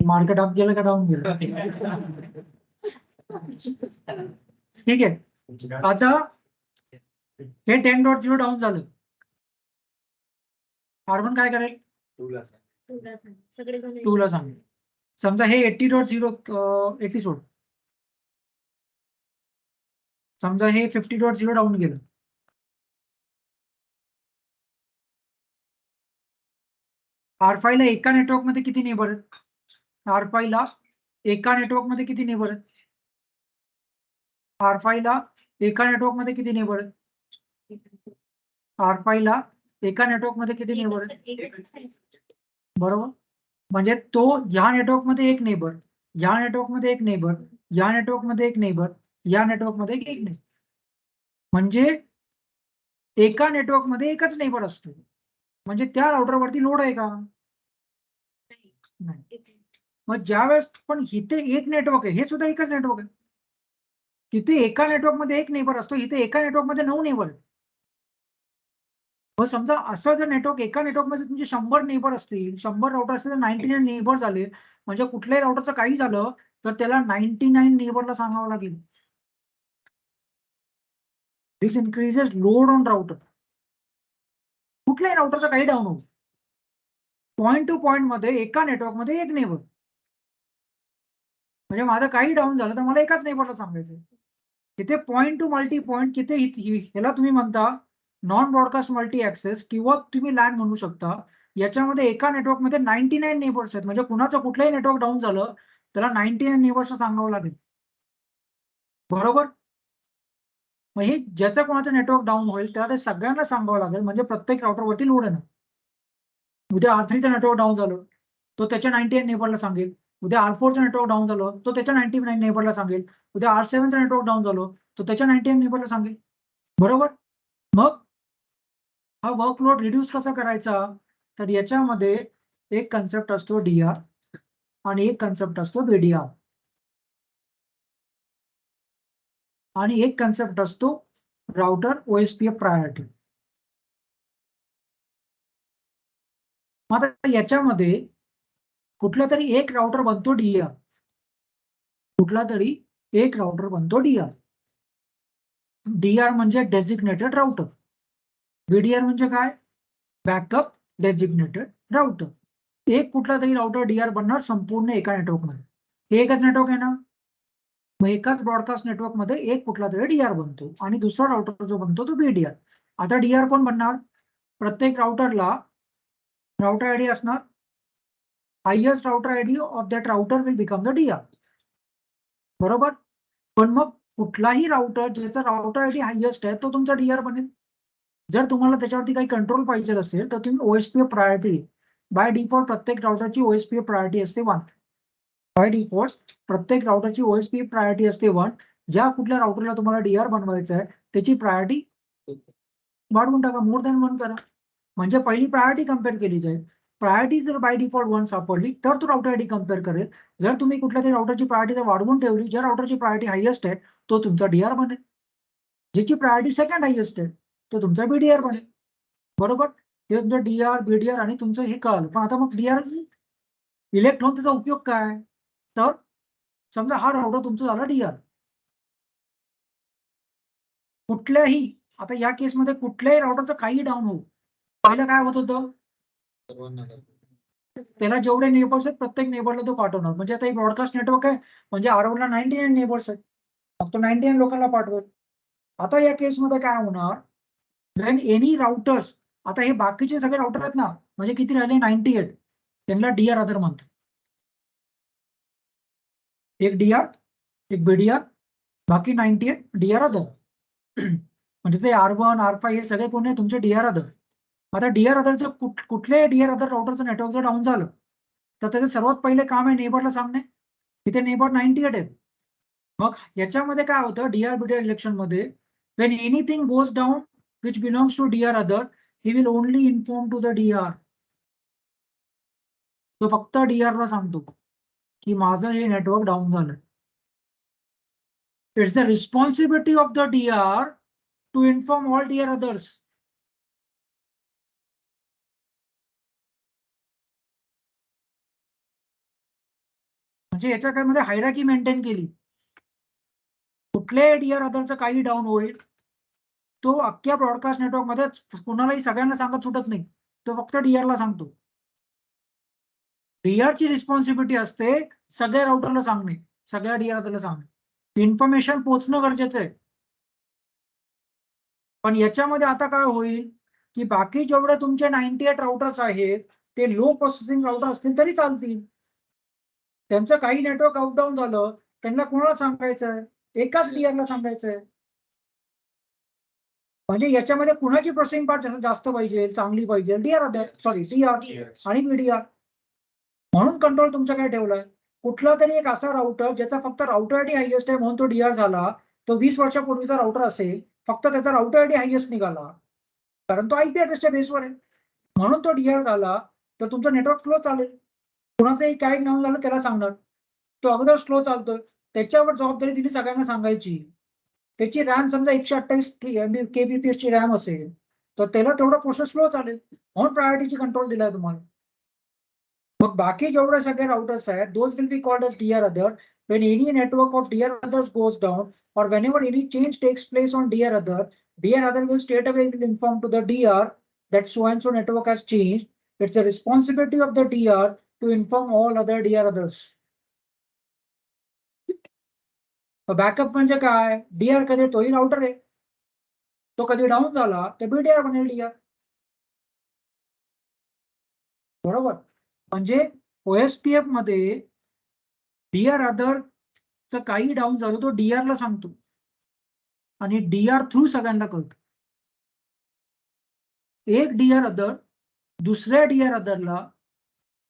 मार्केट अप गेलं का डाऊन गेलं? ठीक आहे. आता हे 10.0 डाऊन झालं, R1 काय करेल? 2 ला सांग. सगळे 2 ला सांग. समजा हे 80.0 80 सोड, समजा हे 50.0 डाऊन गेलं. R5 ला एका नेटवर्क मध्ये किती नेबर आहेत? R5 ला एका नेटवर्क मध्ये किती नेबर आहेत? R5 ला एका नेटवर्क मध्ये किती नेबर आहेत? R5 ला एका नेटवर्क मध्ये किती नेबर आहेत? बरोबर. म्हणजे तो या नेटवर्क मध्ये एक नेबर, या नेटवर्क मध्ये एक नेबर, या नेटवर्क मध्ये एक नेबर, या नेटवर्क मध्ये एक नेबर. म्हणजे एका नेटवर्क मध्ये एकच नेबर असतो. म्हणजे त्या राउटरवरती लोड आहे का? नाही. मग ज्या वेळेस पण इथे एक नेटवर्क आहे, हे सुद्धा एकच नेटवर्क आहे. तिथे एका नेटवर्क मध्ये एक नेबर असतो, इथे एका नेटवर्क मध्ये 9 नेबर आहेत. मग समजा असं जर नेटवर्क एका नेटवर्क मध्ये तुमचे 100 नेबर असतील, 100 राउटर असतील तर 99 नेबर झाले. म्हणजे कुठल्याही राउटरचं काही झालं तर त्याला 99 नेबरला सांगावं लागेल. दिस इन्क्रीजेस लोड ऑन राउटर. कुठल्याही राउटरचा काही डाऊन होऊ, पॉइंट टू पॉइंट मध्ये एका नेटवर्क मध्ये एक नेबर. म्हणजे माझं काही डाऊन झालं तर मला एकाच नेबरला सांगायचं. तिथे पॉइंट टू मल्टी पॉइंट, तिथे ह्याला तुम्ही म्हणता नॉन ब्रॉडकास्ट मल्टी ऍक्सेस किंवा तुम्ही लॅन म्हणू शकता. याच्यामध्ये एका नेटवर्क मध्ये 99 नेबर्स आहेत. म्हणजे कुणाचं कुठलंही नेटवर्क डाऊन झालं त्याला 99 नेबर्स सांगावं लागेल. बरोबर. मग हे ज्याचं कोणाचं नेटवर्क डाऊन होईल त्याला ते सगळ्यांना सांगावं लागेल, म्हणजे प्रत्येक राउटरवरती लोड येणार. उद्या R3चं नेटवर्क डाऊन झालं तो त्याच्या 98 नेबरला सांगेल. उद्या R4चं नेटवर्क डाऊन झालं तो त्याच्या 99 नेबरला सांगेल. उद्या R7चं नेटवर्क डाऊन झालं तो त्याच्या 98 नेबरला सांगेल. बरोबर. मग हा वर्कलोड रिड्यूस कसा करायचा, तर याच्यामध्ये एक कन्सेप्ट असतो DR आणि एक कन्सेप्ट असतो BDR आणि एक कन्सेप्ट असतो राउटर OSPF प्रायोरिटी. मग आता याच्यामध्ये कुठला तरी एक राउटर बनतो DR, कुठला तरी एक राउटर बनतो DR. DR म्हणजे डेजिग्नेटेड राउटर, BDR म्हणजे काय, बॅकअप डेजिग्नेटेड राउटर. एक कुठला तरी राउटर DR बनणार संपूर्ण एका नेटवर्कमध्ये. हे एकच नेटवर्क आहे ना, मग एकाच ब्रॉडकास्ट नेटवर्क मध्ये एक कुठला तरी DR बनतो आणि दुसरा राउटर जो बनतो तो BDR. आता DR कोण बनणार, प्रत्येक राउटरला राउटर आयडी असणार. Highest router ID of that router will become the DR. बरोबर. पण मग कुठलाही राउटर ज्याचा राउटर आयडी हायेस्ट आहे तो तुमचा DR बनेल. जर तुम्हाला त्याच्यावरती काही कंट्रोल पाहिजे असेल तर तुम्ही OSPF प्रायोरिटी, बाय डिफॉल्ट प्रत्येक राउटरची OSPF प्रायोरिटी असते 1. बाय डिफॉल्ट प्रत्येक राउटरची OSPF प्रायोरिटी असते 1. ज्या कुठल्या राउटरला तुम्हाला DR बनवायचं आहे त्याची प्रायोरिटी वाढवून टाका, मोर दॅन 1 करा, म्हणजे पहिली प्रायोरिटी कम्पेअर केली जाईल. प्रायोरिटी जर बाय डिफॉल्ट 1 सापडली तर तो राउटर आयडी कम्पेअर करेल. जर तुम्ही कुठल्या तरी राउटरची प्रायोरिटी जर वाढवून ठेवली, ज्या राउटरची प्रायोरिटी हायेस्ट आहे तो तुमचा DR बनेल. ज्याची प्रायोरिटी सेकंड हायेस्ट आहे तो तुमचा BDR बनेल. बरोबर. हे तुमचं DR BDR आणि तुमचं हे कळलं. पण आता मग DR इलेक्ट होऊन त्याचा उपयोग काय, तर समजा हा राउटर तुमचा झाला DR. कुठल्याही, आता या केसमध्ये कुठल्याही राउटरचं काही डाऊन होऊ, पहिलं काय होत होतं, त्याला जेवढे नेबर्स आहेत प्रत्येक नेबरला तो पाठवणार. म्हणजे आता एक ब्रॉडकास्ट नेटवर्क आहे म्हणजे R1ला 99 नेबर्स आहेत, मग तो 99 लोकांना पाठवेल. आता या केसमध्ये काय होणार, वेन एनी राउटर्स, आता हे बाकीचे सगळे राउटर आहेत ना, म्हणजे किती राहिले 98, त्यांना DR अदर म्हणतात. एक DR एक BDR, बाकी 98 DR अदर. म्हणजे ते R1 R5 हे सगळे कोण आहे तुमचे DR अदर. आता DR अदरचं कुठल्याही DR अदर राउटरचं नेटवर्क जर डाऊन झालं तर त्याचं सर्वात पहिले काम आहे नेबरला सांगणे, तिथे नेबर 98 आहेत. मग याच्यामध्ये काय होतं DR BDR इलेक्शन मध्ये, when anything goes down which belongs to DR other, he will only inform to the DR. तो फक्त DR ला सांगतो की माझं हे नेटवर्क डाऊन झालं. It's the responsibility of the DR to inform all DR others. म्हणजे याच्यामध्ये हायरार्की मेंटेन केली. कुठल्याही DR अदरचं काही डाऊन होईल तो अख्ख्या ब्रॉडकास्ट नेटवर्क मध्ये कुणालाही सगळ्यांना सांगत सुटत नाही, तो फक्त DR ला सांगतो. DR ची रिस्पॉन्सिबिलिटी असते सगळ्या राउटरला सांगणे, सगळ्या DR अदरला सांगणे, इन्फॉर्मेशन पोहोचणं गरजेचं आहे. पण याच्यामध्ये आता काय होईल की बाकी जेवढे तुमचे 98 राउटर्स आहेत ते लो प्रोसेसिंग राउटर असतील तरी चालतील. त्यांचं काही नेटवर्क आउटडाऊन झालं त्यांना कोणाला सांगायचं आहे, एकाच DR ला सांगायचं आहे. म्हणजे याच्यामध्ये कुणाची प्रोसेसिंग पार्ट जास्त पाहिजे, चांगली पाहिजे, DR आणि BDR. म्हणून कंट्रोल तुमच्याकडे ठेवलाय. कुठला तरी एक असा राउटर ज्याचा फक्त राउटर आयडी हायेस्ट आहे म्हणून तो DR झाला, तो 20 वर्षापूर्वीचा राउटर असेल, फक्त त्याचा राउटर आयडी हायेस्ट निघाला कारण तो IP ऍड्रेसच्या बेसवर आहे म्हणून तो DR झाला, तर तुमचं नेटवर्क स्लो चालेल. कुणाचंही काय नाव झालं त्याला सांगणार, तो अगोदर स्लो चालतोय, त्याच्यावर जबाबदारी दिली सगळ्यांना सांगायची. त्याची रॅम समजा 128 kbps ची रॅम असेल तर त्याला तेवढा प्रोसेस स्लो चालेल म्हणून प्रायोरिटीची कंट्रोल दिलाय तुम्हाला. मग बाकी जेवढे सगळे राउटर्स आहेत those will be called as DR other. When any network of DR others goes down or whenever any change takes place on DR other will straight away will inform to the DR that so and so network has changed. It's a responsibility of the DR to inform all other DR others. Backup म्हणजे काय, DR कधी तोही राउटर आहे, तो कधी डाऊन झाला तर BDR बनेल DR. बरोबर. म्हणजे OSPF मध्ये डीआर अदरचं काही डाऊन झालं तो डीआर ला सांगतो आणि डीआर थ्रू सगळ्यांना कळतं. एक डीआर अदर दुसऱ्या डीआर अदरला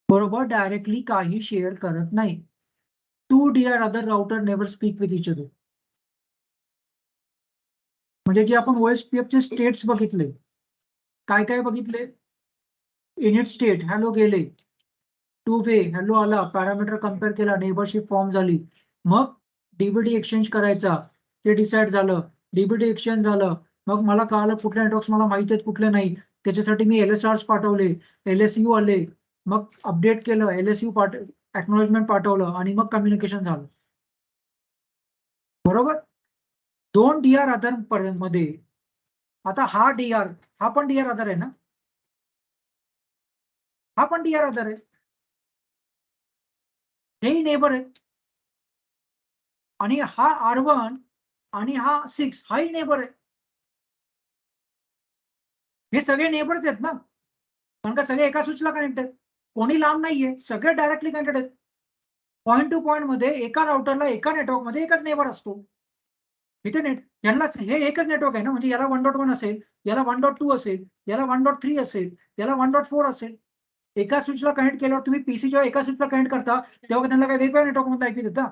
बरोबर डायरेक्टली काही शेअर करत नाही. Two DR other router never speak with each other. म्हणजे जे आपण OSPF चे स्टेट्स बघितले, काय काय बघितले? इनिट स्टेट हॅलो गेले, टू वे हॅलो आला, पॅरामीटर कम्पेअर केला, नेबरशिप फॉर्म झाली, मग डीबीडी एक्सचेंज करायचा ते डिसाईड झालं, डीबीडी एक्सचेंज झालं, मग मला कळालं कुठले नेटवर्क्स मला माहिती आहेत कुठले नाही, त्याच्यासाठी मी LSRs पाठवले, LSU आले, मग अपडेट केलं, LSU एक्नॉलेजमेंट पाठवलं आणि मग कम्युनिकेशन झालं. बरोबर. 2 डीआर अदर मध्ये आता हा डीआर, हा पण डीआर अदर आहे ना, हा पण डीआर अदर आहे, हेही नेबर आहे, आणि हा R1 आणि हा 6 हाही नेबर आहे. हे सगळे नेबरच आहेत ना, कारण का सगळे एका स्विचला कनेक्ट आहेत, कोणी लांब नाहीये, सगळे डायरेक्टली कनेक्टेड आहेत. पॉईंट टू पॉईंट मध्ये एका राउटरला एका नेटवर्क मध्ये एकच नेबर असतो. इथे यांना हे एकच नेटवर्क आहे ना, म्हणजे याला 1.1 असेल, याला 1.2 असेल, याला 1.3 असेल, याला 1.4 असेल. एका स्विचला कनेक्ट केल्यावर तुम्ही पीसी जेव्हा एका स्विचला कनेक्ट करता तेव्हा त्यांना काही वेगवेगळ्या नेटवर्क मधला आयपी देता.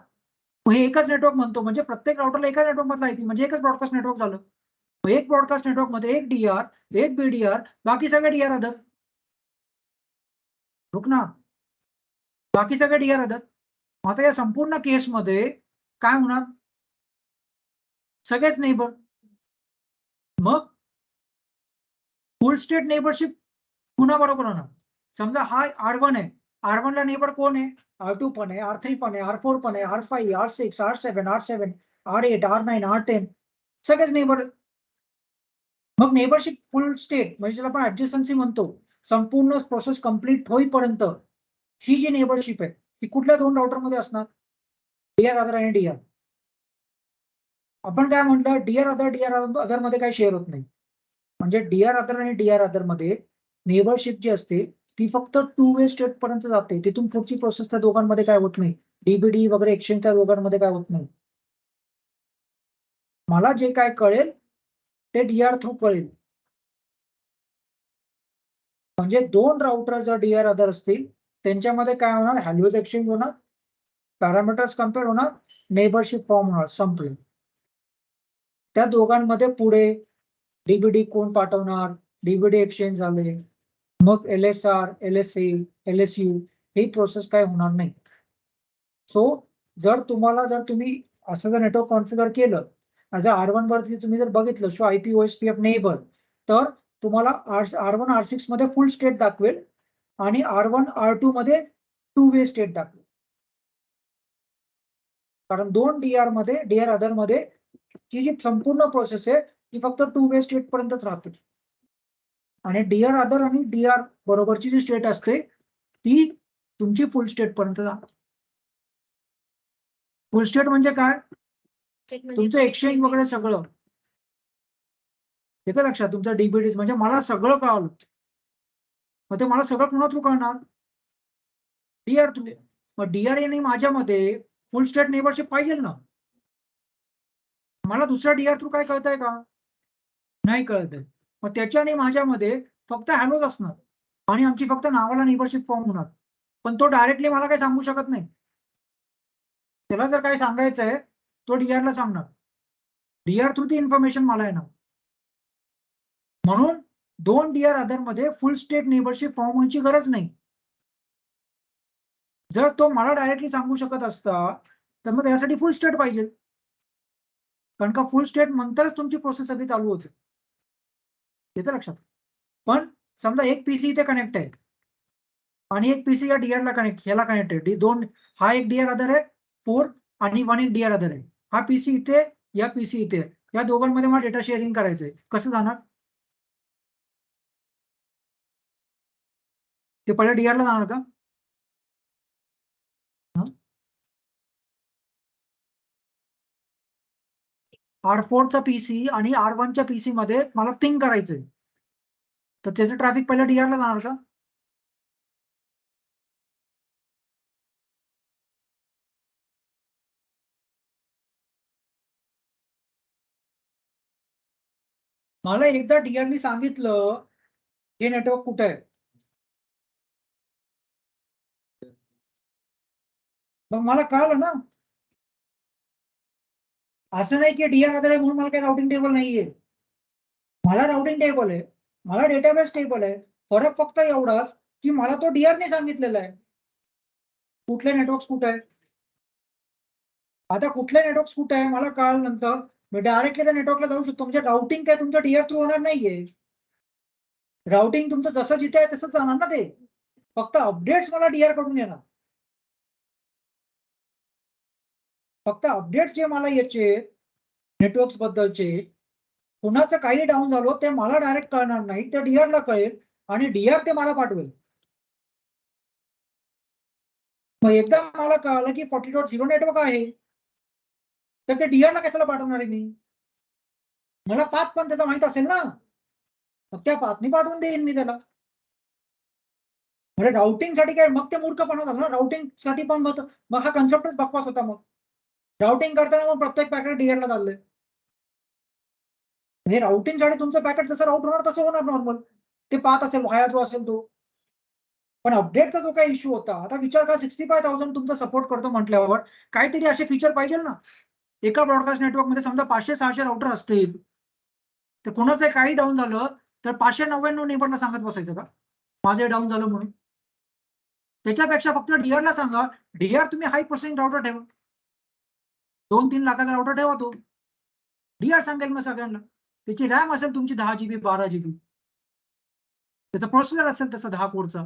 मग हे एकच नेटवर्क म्हणतो, म्हणजे प्रत्येक राउटरला एकाच नेटवर्क मधला आयपी, म्हणजे एकच ब्रॉडकास्ट नेटवर्क झालं. एक ब्रॉडकास्ट नेटवर्क मध्ये एक डीआर, एक बीडीआर, बाकी सगळे डीआर अदर. ना, बाकी सगळे डीआर अदर. आता या संपूर्ण केसमध्ये काय होणार? सगळेच नेबर. मग फुल स्टेट नेबरशिप पुन्हा बरोबर होणार. समजा हा R1 आहे, R1 ला नेबर कोण आहे? R2 पण आहे, R3 पण आहे, R4 पण आहे, R5, R6, R7, R7, R8, R9, R10 सगळेच नेबर. मग नेबरशिप फुल स्टेट म्हणजे ज्याला आपण ऍडजस्टन्सी म्हणतो, संपूर्ण प्रोसेस कंप्लीट होईपर्यंत ही जी नेबरशिप आहे ही कुठल्या 2 राउटर मध्ये असणार? डीआर अदर आणि डीआर. आपण काय म्हटलं? डीआर अदर मध्ये काही शेअर होत नाही. म्हणजे डीआर अदर आणि डीआर अदर मध्ये नेबरशिप जी असते ती फक्त 2 वे स्टेट पर्यंत जाते. तिथून पुढची प्रोसेस त्या दोघांमध्ये काय होत नाही. डीबीडी वगैरे एक्सचेंज त्या दोघांमध्ये काय होत नाही. मला जे काय कळेल ते डीआर थ्रू कळेल. म्हणजे 2 राउटर जर डीआर अदर असतील त्यांच्यामध्ये काय होणार? व्हॅल्यूज एक्सचेंज होणार, पॅरामीटर्स कम्पेअर होणार, नेबरशिप फॉर्म होणार, संपलं. त्या दोघांमध्ये पुढे डीबीडी कोण पाठवणार, डीबीडी एक्सचेंज झाले, मग LSR, LSA, LSU ही प्रोसेस काय होणार नाही. सो जर तुम्ही असं जर नेटवर्क कॉन्फिगर केलं, ऍज R1 वरती तुम्ही जर बघितलं शो IP OSPF नेबर, तर तुम्हाला R1 R6 मध्ये फुल स्टेट दाखवेल आणि R1 R2 मध्ये 2 वे स्टेट दाखवेल. कारण 2 डीआर अदर मध्ये ची जी संपूर्ण प्रोसेस आहे ती फक्त 2 वे स्टेट पर्यंतच राहते. आणि डीआर अदर आणि डीआर बरोबरची जी स्टेट असते ती तुमची फुल स्टेट पर्यंत जाते. फुल स्टेट म्हणजे काय? तुमचं एक्सचेंज वगैरे सगळं येतं लक्षात. तुमचं डीबीडी म्हणजे मला सगळं कळालं, मग ते मला सगळं पुन्हा थ्रू कळणार डीआर थ्रू. मग डीआर आणि माझ्यामध्ये फुल स्टेट नेबरशिप पाहिजे ना. मला दुसऱ्या डीआर थ्रू काय कळतंय का? नाही कळतंय. मग त्याच्या आणि माझ्यामध्ये फक्त हॅलोच असणार आणि आमची फक्त नावाला नेबरशिप फॉर्म होणार. पण तो डायरेक्टली मला काही सांगू शकत नाही. त्याला जर काही सांगायचंय तो डीआरला सांगणार. डीआर थ्रू ती इन्फॉर्मेशन मला येणार. म्हणून 2 डीआर अदर मध्ये फुल स्टेट नेबरशिप फॉर्म व्हायची गरज नाही. जर तो मला डायरेक्टली सांगू शकत असता तर मग त्यासाठी फुल स्टेट पाहिजे, कारण का फुल स्टेट नंतरच तुमची प्रोसेस सगळी चालू होते. येतं लक्षात. पण समजा एक पीसी इथे कनेक्ट आहे आणि एक पीसी या डीआरला ह्याला कनेक्ट आहे. हा एक डीआर अदर आहे 4 आणि 1 एक डीआर अदर आहे. हा पीसी इथे, या पीसी इथे, या दोघांमध्ये मला डेटा शेअरिंग करायचंय. कसं जाणार? ते पहिल्या डीआरला जाणार का? R4 चा पीसी आणि R1 च्या पीसी मध्ये मला पिंग करायचंय, तर त्याचं ट्रॅफिक पहिल्या डीआरला जाणार का? मला एकदा डीआरनी सांगितलं हे नेटवर्क कुठे आहे, मग मला कळलं ना. असं नाही की डीआर आधार आहे म्हणून मला काही राउटिंग टेबल नाहीये. मला राउटिंग टेबल आहे, मला डेटाबेस टेबल आहे. फरक फक्त एवढाच की मला तो डीआरने सांगितलेला आहे कुठले नेटवर्क कुठे आहे. आता कुठले नेटवर्क कुठे आहे मला कळल्यानंतर मी डायरेक्टली त्या नेटवर्कला जाऊ शकतो. म्हणजे राउटिंग काय तुमच्या डीआर थ्रू होणार नाहीये. राउटिंग तुमचं जसं जिथे आहे तसंच जाणार ना ते. फक्त अपडेट्स मला डीआर कडून येणार. फक्त अपडेट्स जे मला याचे नेटवर्क्स बद्दलचे कुणाचं काही डाऊन झालं ते मला डायरेक्ट कळणार नाही, ते डीआरला कळेल आणि डीआर ते मला पाठवेल. मग एकदा मला कळलं की 40.0 नेटवर्क आहे तर ते डीआरला कशाला पाठवणार आहे मी. मला पाथ पण त्याचा माहित असेल ना, मग त्या पाथनी पाठवून देईन मी त्याला. म्हणजे राउटिंग साठी काय मग ते मूर्खपणा झाला ना. राउटिंग साठी पण मग हा कन्सेप्टच बकवास होता. मग राउटिंग करताना मग प्रत्येक पॅकेट डीआरला चाललंय. हे राउटिंग साठी तुमचं पॅकेट जसं राउट होणार तसं होणार नॉर्मल. ते पाथ असेल व्हाया जो असेल तो. पण अपडेटचा जो काही इश्यू होता, आता विचार करा 65,000 तुमचा सपोर्ट करतो म्हटल्यावर काहीतरी असे फीचर पाहिजे ना. एका ब्रॉडकास्ट नेटवर्क मध्ये समजा 500-600 राउटर असतील तर कोणाचं काही डाऊन झालं तर 599 नेबरला सांगत बसायचं का माझे डाऊन झालं म्हणून. त्याच्यापेक्षा फक्त डीआरला सांगा, डीआर तुम्ही हाय प्रोसेसिंग राउटर ठेवा, 2-3 लाखाचा राउटर ठेवा. तो डीआर सांगेल मग सगळ्यांना. त्याची रॅम असेल तुमची 10 GB 12 GB, त्याचा प्रोसेसर असेल तसा 10 कोरचा.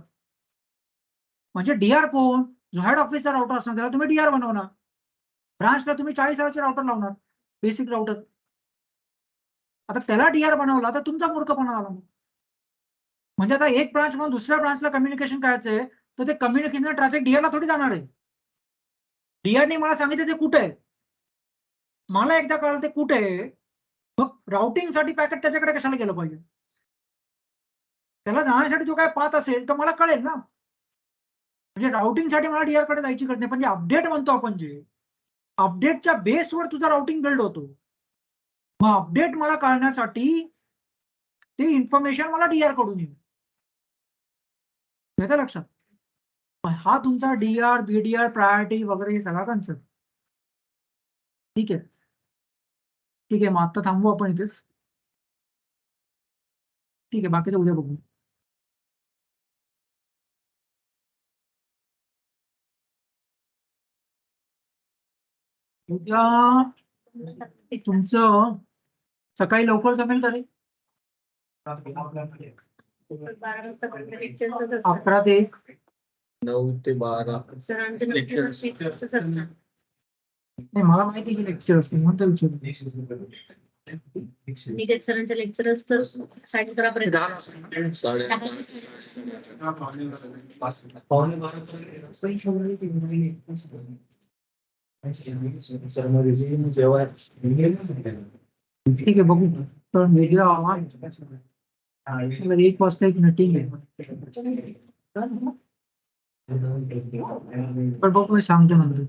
म्हणजे डीआर कोण जो हेड ऑफिसचा राउटर असणार त्याला तुम्ही डीआर बनवणार. ब्रांचला तुम्ही 40,000चे राउटर लावणार, बेसिक राउटर. आता त्याला डीआर बनवला तर तुमचा मूर्खपणा आला. म्हणजे आता एक ब्रांच म्हणून दुसऱ्या ब्रांचला कम्युनिकेशन करायचंय तर ते कम्युनिकेशन ट्रॅफिक डीआरला थोडी जाणार आहे. डीआरने मला सांगितलं ते कुठे आहे, मला एकदा कळलं ते कुठे आहे, मग राउटिंग साठी पॅकेट त्याच्याकडे कशाला गेलं पाहिजे. त्याला जाण्यासाठी जो काय पाथ असेल तर मला कळेल ना. म्हणजे राउटिंग साठी मला डीआर कडे जायची गरज नाही. पण जे अपडेट म्हणतो आपण, जे अपडेटच्या बेसवर तुझा राउटिंग बिल्ड होतो, मग अपडेट मला कळण्यासाठी ते इन्फॉर्मेशन मला डीआर कडून येईल. येतं लक्षात. हा तुमचा डीआर बीडीआर प्रायोरिटी वगैरे हे सगळा कन्सेप्ट. ठीक आहे, ठीक आहे. मग आता थांबू आपण इथेच. ठीक आहे, बाकीचं उद्या बघू. उद्या तुमचं सकाळी लवकर जमेल तरी 12 वाजता लेक्चर 11 ते 1. 9 ते 12. सरांचं लेक्चर असतं. नाही मला माहिती की लेक्चर असते म्हणून तर विचारलं. निकेत सरांचं लेक्चर असतं 11:30 पर्यंत. 10:30. जेव्हा ठीक आहे, बघू. तर व्हिडिओ आवाज 1 वाजता एक मीटिंग आहे. पण बघू, मी सांगतो नंतर.